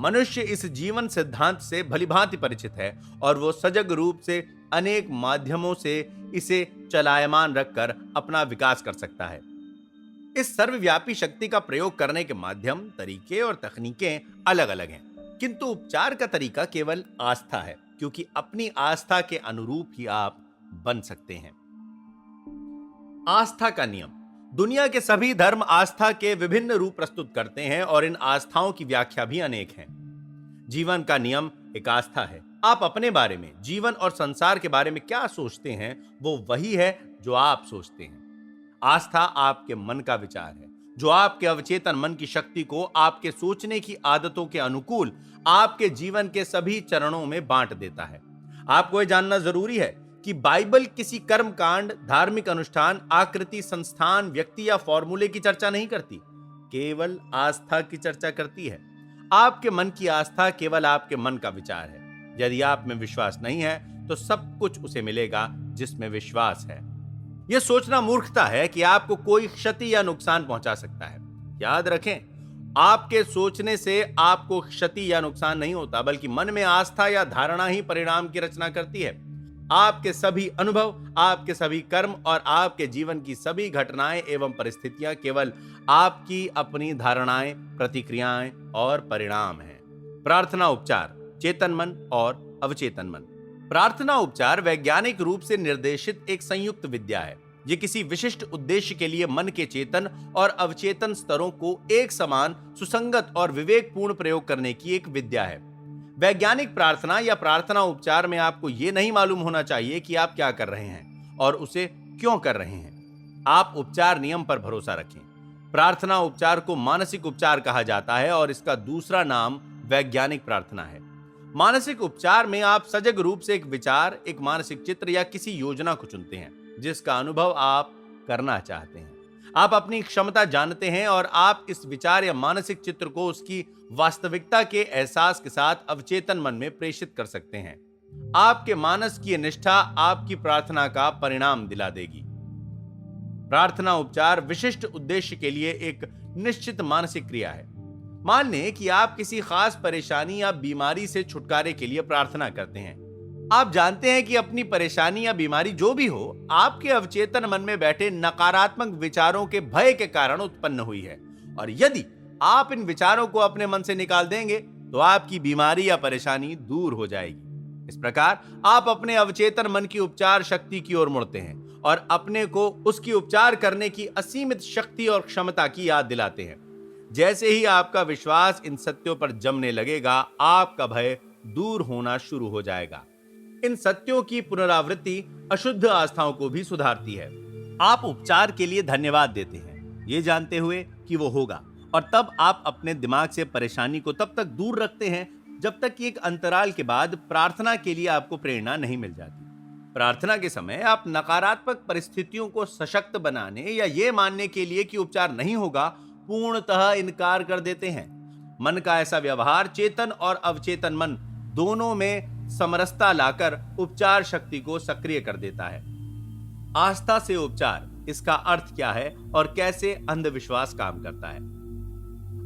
मनुष्य इस जीवन सिद्धांत से भलीभांति परिचित है और वो सजग रूप से अनेक माध्यमों से इसे चलायमान रखकर अपना विकास कर सकता है। इस सर्वव्यापी शक्ति का प्रयोग करने के माध्यम, तरीके और तकनीकें अलग अलग हैं, किंतु उपचार का तरीका केवल आस्था है, क्योंकि अपनी आस्था के अनुरूप ही आप बन सकते हैं। आस्था का नियम। दुनिया के सभी धर्म आस्था के विभिन्न रूप प्रस्तुत करते हैं और इन आस्थाओं की व्याख्या भी अनेक हैं। जीवन का नियम एक आस्था है। आप अपने बारे में, जीवन और संसार के बारे में क्या सोचते हैं, वो वही है जो आप सोचते हैं। आस्था आपके मन का विचार है, जो आपके अवचेतन मन की शक्ति को आपके सोचने की आदतों के अनुकूल आपके जीवन के सभी चरणों में बांट देता है। आपको यह जानना जरूरी है कि बाइबल किसी कर्मकांड, धार्मिक अनुष्ठान, आकृति, संस्थान, व्यक्ति या फॉर्मूले की चर्चा नहीं करती, केवल आस्था की चर्चा करती है। आपके मन की आस्था केवल आपके मन का विचार है। यदि आप में विश्वास नहीं है तो सब कुछ उसे मिलेगा जिसमें विश्वास है। यह सोचना मूर्खता है कि आपको कोई क्षति या नुकसान पहुंचा सकता है। याद रखें, आपके सोचने से आपको क्षति या नुकसान नहीं होता, बल्कि मन में आस्था या धारणा ही परिणाम की रचना करती है। आपके सभी अनुभव, आपके सभी कर्म और आपके जीवन की सभी घटनाएं एवं परिस्थितियां केवल आपकी अपनी धारणाएं, प्रतिक्रियाएं और परिणाम हैं। प्रार्थना उपचार, चेतन मन और अवचेतन मन। प्रार्थना उपचार वैज्ञानिक रूप से निर्देशित एक संयुक्त विद्या है। यह किसी विशिष्ट उद्देश्य के लिए मन के चेतन और अवचेतन स्तरों को एक समान, सुसंगत और विवेकपूर्ण प्रयोग करने की एक विद्या है। वैज्ञानिक प्रार्थना या प्रार्थना उपचार में आपको यह नहीं मालूम होना चाहिए कि आप क्या कर रहे हैं और उसे क्यों कर रहे हैं। आप उपचार नियम पर भरोसा रखें। प्रार्थना उपचार को मानसिक उपचार कहा जाता है और इसका दूसरा नाम वैज्ञानिक प्रार्थना है। मानसिक उपचार में आप सजग रूप से एक विचार, एक मानसिक चित्र या किसी योजना को चुनते हैं जिसका अनुभव आप करना चाहते हैं। आप अपनी क्षमता जानते हैं और आप इस विचार या मानसिक चित्र को उसकी वास्तविकता के एहसास के साथ अवचेतन मन में प्रेषित कर सकते हैं। आपके मानस की निष्ठा आपकी प्रार्थना का परिणाम दिला देगी। प्रार्थना उपचार विशिष्ट उद्देश्य के लिए एक निश्चित मानसिक क्रिया है। मान लें कि आप किसी खास परेशानी या बीमारी से छुटकारे के लिए प्रार्थना करते हैं। आप जानते हैं कि अपनी परेशानी या बीमारी जो भी हो, आपके अवचेतन मन में बैठे नकारात्मक विचारों के भय के कारण उत्पन्न हुई है, और यदि आप इन विचारों को अपने मन से निकाल देंगे तो आपकी बीमारी या परेशानी दूर हो जाएगी। इस प्रकार आप अपने अवचेतन मन की उपचार शक्ति की ओर मुड़ते हैं और अपने को उसकी उपचार करने की असीमित शक्ति और क्षमता की याद दिलाते हैं। जैसे ही आपका विश्वास इन सत्यों पर जमने लगेगा, आपका भय दूर होना शुरू हो जाएगा। इन सत्यों की पुनरावृत्ति अशुद्ध आस्थाओं को भी सुधारती है। आप उपचार के लिए धन्यवाद देते हैं, ये जानते हुए कि वो होगा, और तब आप अपने दिमाग से परेशानी को तब तक दूर रखते हैं जब तक कि एक अंतराल के बाद प्रार्थना के लिए आपको प्रेरणा नहीं मिल जाती। प्रार्थना के समय आप नकारात्मक परिस्थितियों को सशक्त बनाने या ये मानने के लिए कि उपचार नहीं होगा, पूर्णतः इनकार कर देते हैं। मन का ऐसा व्यवहार चेतन और अवचेतन मन दोनों में समरसता लाकर उपचार शक्ति को सक्रिय कर देता है। आस्था से उपचार, इसका अर्थ क्या है और कैसे अंधविश्वास काम करता है।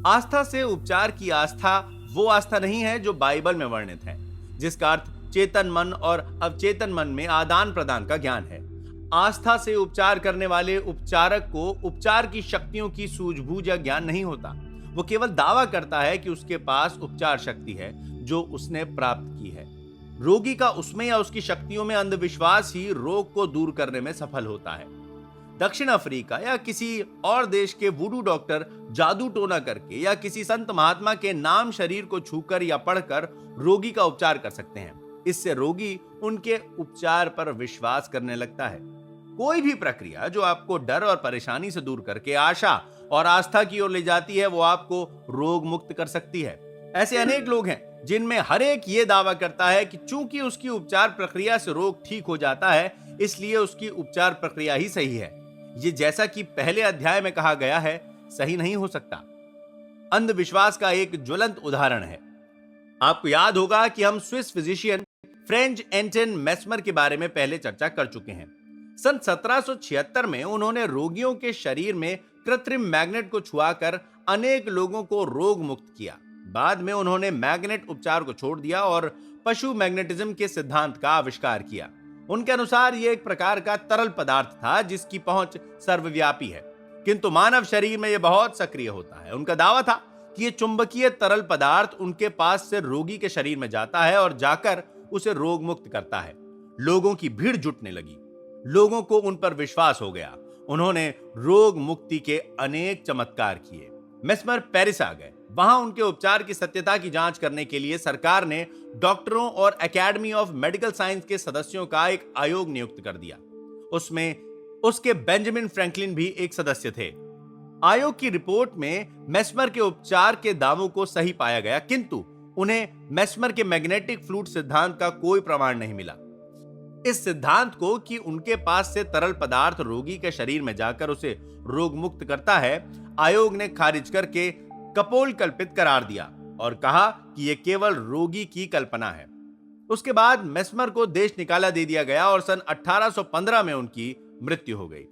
आस्था से उपचार की आस्था वो आस्था नहीं है जो बाइबल में वर्णित है, जिसका अर्थ चेतन मन और अवचेतन मन में आदान प्रदान का ज्ञान है। आस्था से उपचार करने वाले उपचारक को उपचार की शक्तियों की सूझबूझ या ज्ञान नहीं होता। वो केवल दावा करता है कि उसके पास उपचार शक्ति है जो उसने प्राप्त की है। रोगी का उसमें या उसकी शक्तियों में अंधविश्वास ही रोग को दूर करने में सफल होता है। दक्षिण अफ्रीका या किसी और देश के वुडू डॉक्टर जादू टोना करके या किसी संत महात्मा के नाम शरीर को छूकर या पढ़कर रोगी का उपचार कर सकते हैं। इससे रोगी उनके उपचार पर विश्वास करने लगता है। कोई भी प्रक्रिया जो आपको डर और परेशानी से दूर करके आशा और आस्था की ओर ले जाती है, वो आपको रोग मुक्त कर सकती है। ऐसे अनेक लोग हैं जिनमें हर एक ये दावा करता है कि चूंकि उसकी उपचार प्रक्रिया से रोग ठीक हो जाता है, इसलिए उसकी उपचार प्रक्रिया ही सही है। ये, जैसा कि पहले अध्याय में कहा गया है, सही नहीं हो सकता। अंधविश्वास का एक ज्वलंत उदाहरण है। आपको याद होगा कि हम स्विस फिजिशियन फ्रेंच एंटन मेस्मर के बारे में पहले चर्चा कर चुके हैं। सन 1776 में उन्होंने रोगियों के शरीर में कृत्रिम मैग्नेट को छुआकर अनेक लोगों को रोग मुक्त किया। बाद में उन्होंने मैग्नेट उपचार को छोड़ दिया और पशु मैग्नेटिज्म के सिद्धांत का आविष्कार किया। उनके अनुसार यह एक प्रकार का तरल पदार्थ था जिसकी पहुंच सर्वव्यापी है, किंतु मानव शरीर में यह बहुत सक्रिय होता है। उनका दावा था कि यह चुंबकीय तरल पदार्थ उनके पास से रोगी के शरीर में जाता है और जाकर उसे रोग मुक्त करता है। लोगों की भीड़ जुटने लगी, लोगों को उन पर विश्वास हो गया। उन्होंने रोग मुक्ति के अनेक चमत्कार किए। मेस्मर पेरिस आ गए। वहां उनके उपचार की सत्यता की जांच करने के लिए सरकार ने डॉक्टरों और एकेडमी ऑफ मेडिकल साइंस के सदस्यों का एक आयोग नियुक्त कर दिया। उसमें उसके बेंजामिन फ्रैंकलिन भी एक सदस्य थे। आयोग की रिपोर्ट में मेस्मर के उपचार के दावों को सही पाया गया, किंतु उन्हें मेस्मर के मैग्नेटिक फ्लूइड सिद्धांत का कोई प्रमाण नहीं मिला। इस सिद्धांत को कि उनके पास से तरल पदार्थ रोगी के शरीर में जाकर उसे रोग मुक्त करता है, आयोग ने खारिज करके कपोल कल्पित करार दिया और कहा कि यह केवल रोगी की कल्पना है। उसके बाद मेस्मर को देश निकाला दे दिया गया और सन 1815 में उनकी मृत्यु हो गई।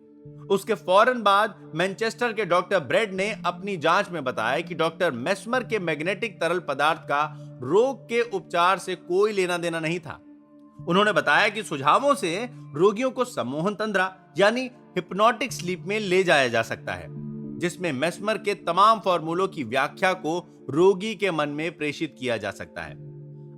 उसके फौरन बाद मैनचेस्टर के डॉक्टर ब्रेड ने अपनी जांच में बताया कि डॉक्टर मेस्मर के मैग्नेटिक तरल पदार्थ का रोग के उपचार से कोई लेना देना नहीं था। उन्होंने बताया कि सुझावों से रोगियों को सम्मोहन तंद्रा यानी हिप्नोटिक स्लीप में ले जाया जा सकता है, जिसमें मेस्मर के तमाम फॉर्मूलों की व्याख्या को रोगी के मन में प्रेषित किया जा सकता है।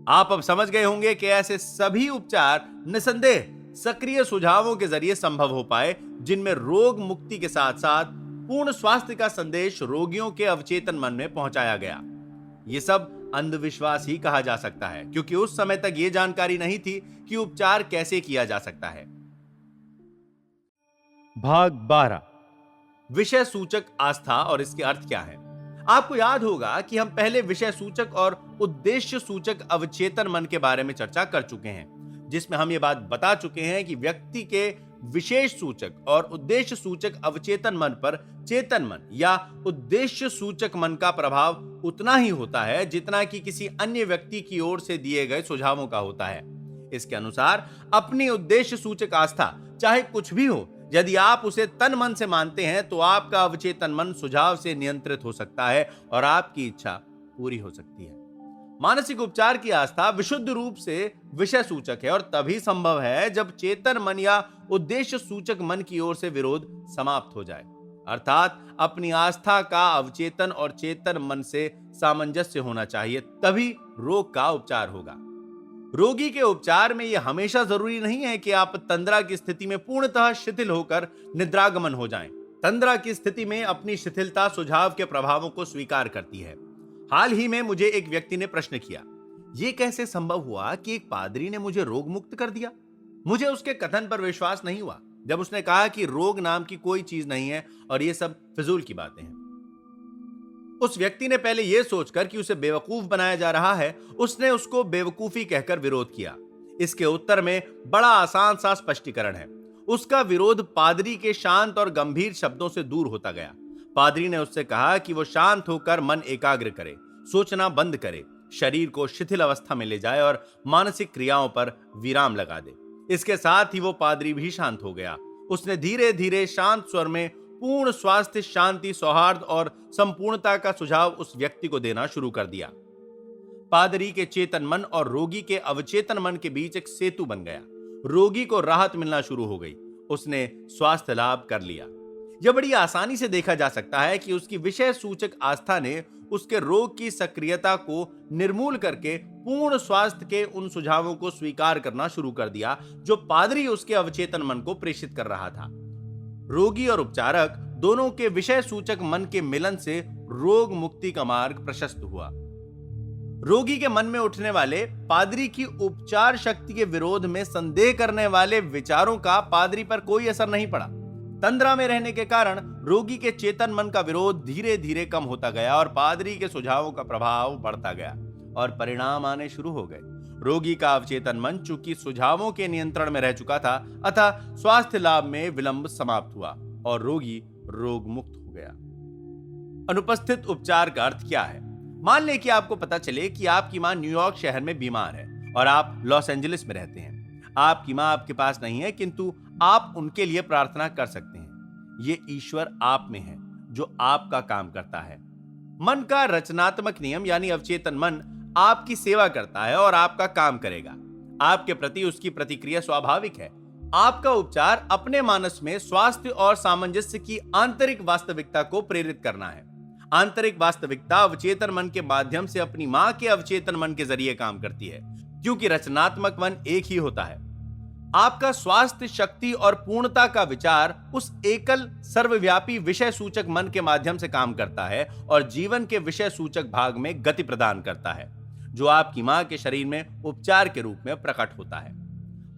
आप अब समझ गए होंगे कि ऐसे सभी उपचार निसंदेह सक्रिय सुझावों के जरिए संभव हो पाए, जिनमें रोग मुक्ति के साथ साथ पूर्ण स्वास्थ्य का संदेश रोगियों के अवचेतन मन में पहुंचाया गया। यह सब अंधविश्वास ही कहा जा सकता है, क्योंकि उस समय तक यह जानकारी नहीं थी कि उपचार कैसे किया जा सकता है। भाग 12, विषय सूचक आस्था और इसके अर्थ क्या है। आपको याद होगा कि हम पहले विषय सूचक और उद्देश्य सूचक अवचेतन मन के बारे में चर्चा कर चुके हैं, जिसमें हम ये बात बता चुके हैं कि व्यक्ति के विशेष सूचक और उद्देश्य सूचक अवचेतन मन पर चेतन मन या उद्देश्य सूचक मन का प्रभाव उतना ही होता है जितना कि किसी अन्य व्यक्ति की ओर से दिए गए सुझावों का होता है। इसके अनुसार अपनी उद्देश्य सूचक आस्था चाहे कुछ भी हो, यदि आप उसे तन मन से मानते हैं तो आपका अवचेतन मन सुझाव से नियंत्रित हो सकता है और आपकी इच्छा पूरी हो सकती है। मानसिक उपचार की आस्था विशुद्ध रूप से विषय सूचक है और तभी संभव है जब चेतन मन या उद्देश्य सूचक मन की ओर से विरोध समाप्त हो जाए, अर्थात अपनी आस्था का अवचेतन और चेतन मन से सामंजस्य होना चाहिए, तभी रोग का उपचार होगा। रोगी के उपचार में यह हमेशा जरूरी नहीं है कि आप तंद्रा की स्थिति में पूर्णतः शिथिल होकर निद्रागमन हो जाएं। तंद्रा की स्थिति में अपनी शिथिलता सुझाव के प्रभावों को स्वीकार करती है। हाल ही में मुझे एक व्यक्ति ने प्रश्न किया, यह कैसे संभव हुआ कि एक पादरी ने मुझे रोग मुक्त कर दिया। मुझे उसके कथन पर विश्वास नहीं हुआ जब उसने कहा कि रोग नाम की कोई चीज नहीं है और यह सब फिजूल की बातें हैं। उस व्यक्ति ने पहले यह सोचकर कि उसे बेवकूफ बनाया जा रहा है, उसने उसको बेवकूफी कहकर विरोध किया। इसके उत्तर में बड़ा आसान सा स्पष्टीकरण है। उसका विरोध पादरी के शांत और गंभीर शब्दों से दूर होता गया। पादरी ने उससे कहा कि वो शांत होकर मन एकाग्र करे, सोचना बंद करे, शरीर को शिथिल अवस्था में ले जाए और मानसिक क्रियाओं पर विराम लगा दे। इसके साथ ही वो पादरी भी शांत हो गया। उसने धीरे धीरे शांत स्वर में पूर्ण स्वास्थ्य, शांति, सौहार्द और संपूर्णता का सुझाव उस व्यक्ति को देना शुरू कर दिया। पादरी के चेतन मन और रोगी के अवचेतन मन के बीच एक सेतु बन गया। रोगी को राहत मिलना शुरू हो गई। उसने स्वास्थ्य लाभ कर लिया। यह बड़ी आसानी से देखा जा सकता है कि उसकी विषय सूचक आस्था ने उसके रोग की सक्रियता को निर्मूल करके पूर्ण स्वास्थ्य के उन सुझावों को स्वीकार करना शुरू कर दिया जो पादरी उसके अवचेतन मन को प्रेषित कर रहा था। रोगी और उपचारक दोनों के विषय सूचक मन के मिलन से रोग मुक्ति का मार्ग प्रशस्त हुआ। रोगी के मन में उठने वाले पादरी की उपचार शक्ति के विरोध में संदेह करने वाले विचारों का पादरी पर कोई असर नहीं पड़ा। तंद्रा में रहने के कारण रोगी के चेतन मन का विरोध धीरे धीरे कम होता गया और पादरी के सुझावों का प्रभाव बढ़ता गया और परिणाम आने शुरू हो गए। रोगी का अवचेतन मन चूंकि सुझावों के नियंत्रण में रह चुका था, अतः स्वास्थ्य लाभ में विलंब समाप्त हुआ और रोगी रोग मुक्त हो गया। अनुपस्थित उपचार का अर्थ क्या है? मान लें कि आपको पता चले कि आपकी मां न्यूयॉर्क शहर में बीमार है और आप लॉस एंजलिस में रहते हैं। आपकी मां आपके पास नहीं है, किंतु आप उनके लिए प्रार्थना कर सकते हैं। ये ईश्वर आप में है जो आपका काम करता है। मन का रचनात्मक नियम यानी अवचेतन मन आपकी सेवा करता है और आपका काम करेगा। आपके प्रति उसकी प्रतिक्रिया स्वाभाविक है। आपका उपचार अपने मानस में स्वास्थ्य और सामंजस्य की आंतरिक वास्तविकता को प्रेरित करना है। आंतरिक वास्तविकता अवचेतन मन के माध्यम से अपनी मां के अवचेतन मन के जरिए काम करती है, क्योंकि रचनात्मक मन एक ही होता है। आपका स्वास्थ्य, शक्ति और पूर्णता का विचार उस एकल सर्वव्यापी विषय सूचक मन के माध्यम से काम करता है और जीवन के विषय सूचक भाग में गति प्रदान करता है, जो आपकी मां के शरीर में उपचार के रूप में प्रकट होता है।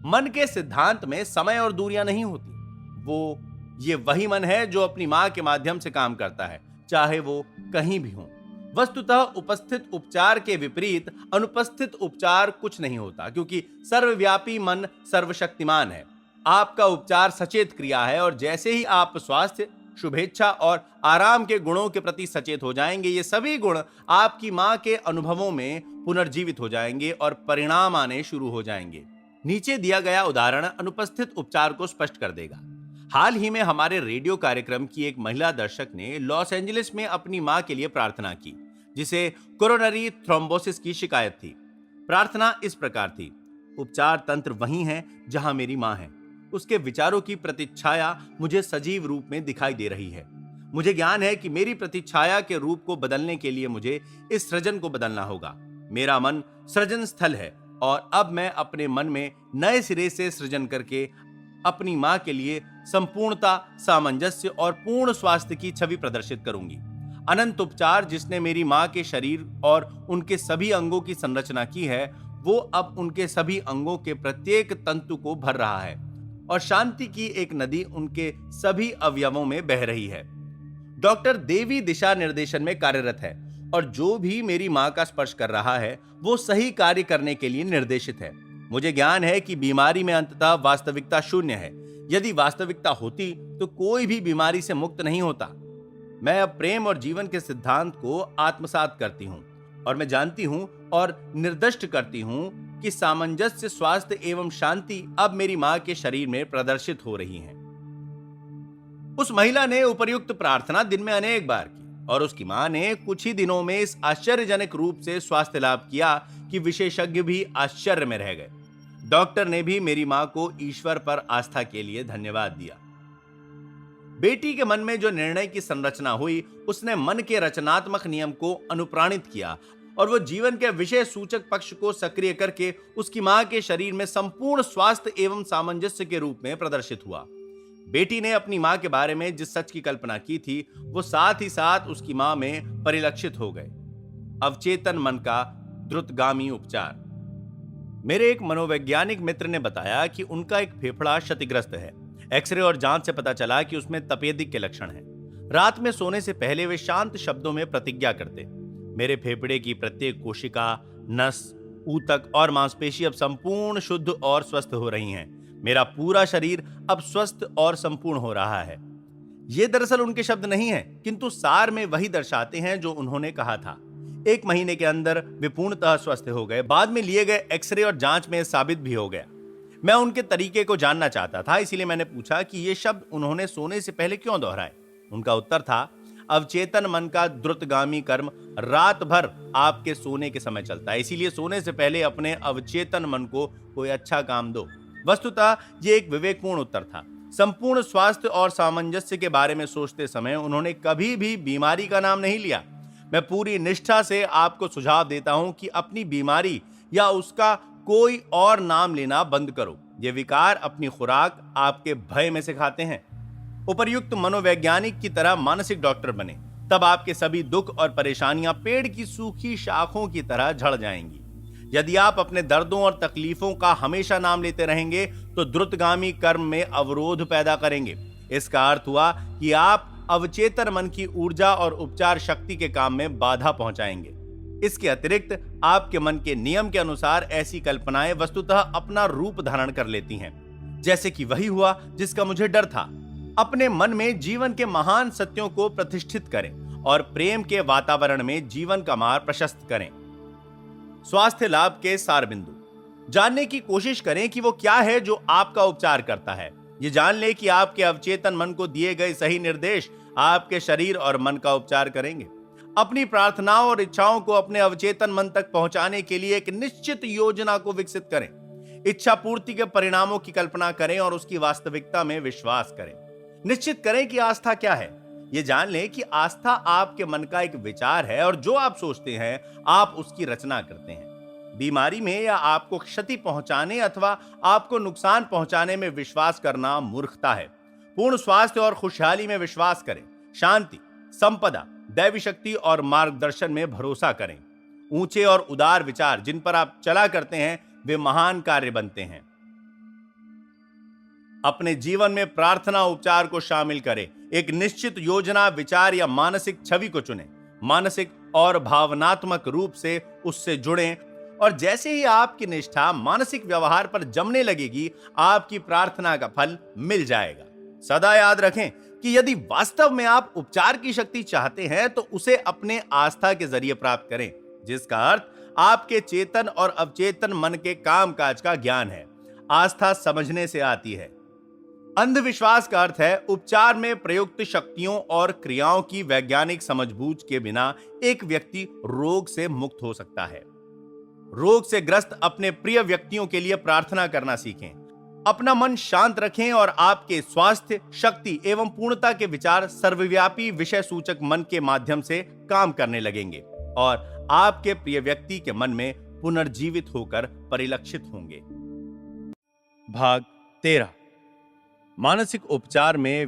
मन के सिद्धांत में समय और दूरियां नहीं होती। ये वही मन है जो अपनी मां के माध्यम से काम करता है, चाहे वो कहीं भी हो। वस्तुतः उपस्थित उपचार के विपरीत अनुपस्थित उपचार कुछ नहीं होता, क्योंकि सर्वव्यापी मन सर्वशक्तिमान है। आपका उपचार सचेत क्रिया है और जैसे ही आप स्वास्थ्य, शुभेच्छा और आराम के गुणों के प्रति सचेत हो जाएंगे, ये सभी गुण आपकी मां के अनुभवों में पुनर्जीवित हो जाएंगे और परिणाम आने शुरू हो जाएंगे। नीचे दिया गया उदाहरण अनुपस्थित उपचार को स्पष्ट कर देगा। हाल ही में हमारे रेडियो कार्यक्रम की एक महिला दर्शक ने लॉस एंजलिस में अपनी मां के लिए प्रार्थना की, जिसे कोरोनरी थ्रोम्बोसिस की शिकायत थी। प्रार्थना इस प्रकार थी: उपचार तंत्र वही है जहां मेरी मां है। उसके विचारों की प्रतिच्छाया मुझे सजीव रूप में दिखाई दे रही है। मुझे ज्ञान है कि मेरी प्रतिच्छाया के रूप को बदलने के लिए मुझे इस सृजन को बदलना होगा। मेरा मन सृजन स्थल है और अब मैं अपने मन में नए सिरे से सृजन करके अपनी मां के लिए संपूर्णता, सामंजस्य और पूर्ण स्वास्थ्य की छवि प्रदर्शित करूंगी। अनंत उपचार जिसने मेरी मां के शरीर और उनके सभी अंगों की संरचना की है, वो अब उनके सभी अंगों के प्रत्येक तंतु को भर रहा है और शांति की एक नदी उनके सभी अवयवों में बह रही है। डॉक्टर देवी दिशा निर्देशन में कार्यरत है और जो भी मेरी मां का स्पर्श कर रहा है, वो सही कार्य करने के लिए निर्देशित है। मुझे ज्ञान है कि बीमारी में अंततः वास्तविकता शून्य है। यदि वास्तविकता होती तो कोई भी बीमारी से मुक्त नहीं होता। मैं अब प्रेम और जीवन के सिद्धांत को आत्मसात करती हूं और मैं जानती हूं और निर्दिष्ट करती हूं कि सामंजस्य, स्वास्थ्य एवं शांति अब मेरी मां के शरीर में प्रदर्शित हो रही हैं। उस महिला ने उपर्युक्त प्रार्थना दिन में अनेक बार की और उसकी मां ने कुछ ही दिनों में इस आश्चर्यजनक रूप से स्वास्थ्य लाभ किया कि विशेषज्ञ भी आश्चर्य में रह गए। डॉक्टर ने भी मेरी मां को ईश्वर पर आस्था के लिए धन्यवाद दिया। बेटी के मन में जो निर्णय की संरचना हुई, उसने मन के रचनात्मक नियम को अनुप्राणित किया और वो जीवन के विषय सूचक पक्ष को सक्रिय करके उसकी मां के शरीर में संपूर्ण स्वास्थ्य एवं सामंजस्य के रूप में प्रदर्शित हुआ। बेटी ने अपनी मां के बारे में जिस सच की कल्पना की थी, वो साथ ही साथ उसकी मां में परिलक्षित हो गए। अवचेतन मन का द्रुतगामी उपचार। मेरे एक मनोवैज्ञानिक मित्र ने बताया कि उनका एक फेफड़ा क्षतिग्रस्त है। एक्सरे और जांच से पता चला कि उसमें तपेदिक के लक्षण हैं। रात में सोने से पहले वे शांत शब्दों में प्रतिज्ञा करते: मेरे फेफड़े की प्रत्येक कोशिका, नस, ऊतक और मांसपेशी अब संपूर्ण शुद्ध और स्वस्थ हो रही हैं। मेरा पूरा शरीर अब स्वस्थ और संपूर्ण हो रहा है। ये दरअसल उनके शब्द नहीं हैं, किंतु सार में वही दर्शाते हैं जो उन्होंने कहा था। 1 महीने के अंदर वे पूर्णतः स्वस्थ हो गए। बाद में लिए गए एक्सरे और जांच में साबित भी हो गया। मैं उनके तरीके को जानना चाहता था, इसीलिए मैंने पूछा कि ये शब्द उन्होंने सोने से पहले क्यों दोहराए। उनका उत्तर था: अवचेतन मन का द्रुतगामी कर्म रात भर आपके सोने के समय चलता है, इसीलिए सोने से पहले अपने अवचेतन मन को कोई अच्छा काम दो। वस्तुतः ये एक विवेकपूर्ण उत्तर था। संपूर्ण स्वास्थ्य और सामंजस्य के बारे में सोचते समय उन्होंने कभी भी बीमारी का नाम नहीं लिया। मैं पूरी निष्ठा से आपको सुझाव देता हूं कि अपनी बीमारी या उसका कोई और नाम लेना बंद करो। ये विकार अपनी खुराक आपके भय में सिखाते हैं। उपर्युक्त मनोवैज्ञानिक की तरह मानसिक डॉक्टर बने, तब आपके सभी दुख और परेशानियां पेड़ की सूखी शाखों की तरह झड़ जाएंगी। यदि आप अपने दर्दों और तकलीफों का हमेशा नाम लेते रहेंगे तो द्रुतगामी कर्म में अवरोध पैदा करेंगे। इसका अर्थ हुआ कि आप अवचेतन मन की ऊर्जा और उपचार शक्ति के काम में बाधा पहुंचाएंगे। इसके अतिरिक्त आपके मन के नियम के अनुसार ऐसी कल्पनाएं वस्तुतः अपना रूप धारण कर लेती हैं, जैसे कि वही हुआ जिसका मुझे डर था। अपने मन में जीवन के महान सत्यों को प्रतिष्ठित करें और प्रेम के वातावरण में जीवन का मार्ग प्रशस्त करें। स्वास्थ्य लाभ के सार बिंदु जानने की कोशिश करें कि वो क्या है जो आपका उपचार करता है। ये जान ले कि आपके अवचेतन मन को दिए गए सही निर्देश आपके शरीर और मन का उपचार करेंगे। अपनी प्रार्थनाओं और इच्छाओं को अपने अवचेतन मन तक पहुंचाने के लिए एक निश्चित योजना को विकसित करें। इच्छा पूर्ति के परिणामों की कल्पना करें और उसकी वास्तविकता में विश्वास करें। निश्चित करें कि आस्था क्या है। यह जान लें कि आस्था आपके मन का एक विचार है और जो आप सोचते हैं आप उसकी रचना करते हैं। बीमारी में या आपको क्षति पहुंचाने अथवा आपको नुकसान पहुंचाने में विश्वास करना मूर्खता है। पूर्ण स्वास्थ्य और खुशहाली में विश्वास करें। शांति, संपदा, दैवी शक्ति और मार्गदर्शन में भरोसा करें। ऊंचे और उदार विचार जिन पर आप चला करते हैं वे महान कार्य बनते हैं। अपने जीवन में प्रार्थना उपचार को शामिल करें। एक निश्चित योजना, विचार या मानसिक छवि को चुनें। मानसिक और भावनात्मक रूप से उससे जुड़ें और जैसे ही आपकी निष्ठा मानसिक व्यवहार पर जमने लगेगी, आपकी प्रार्थना का फल मिल जाएगा। सदा याद रखें कि यदि वास्तव में आप उपचार की शक्ति चाहते हैं तो उसे अपने आस्था के जरिए प्राप्त करें, जिसका अर्थ आपके चेतन और अवचेतन मन के कामकाज का ज्ञान है। आस्था समझने से आती है। अंधविश्वास का अर्थ है उपचार में प्रयुक्त शक्तियों और क्रियाओं की वैज्ञानिक समझबूझ के बिना एक व्यक्ति रोग से मुक्त हो सकता है। रोग से ग्रस्त अपने प्रिय व्यक्तियों के लिए प्रार्थना करना सीखें। अपना मन शांत रखें और आपके स्वास्थ्य, शक्ति एवं पूर्णता के विचार सर्वव्यापी विषय सूचक मन के माध्यम से काम करने लगेंगे और आपके प्रिय व्यक्ति के मन में पुनर्जीवित होकर परिलक्षित होंगे। भाग 13 मानसिक उपचार में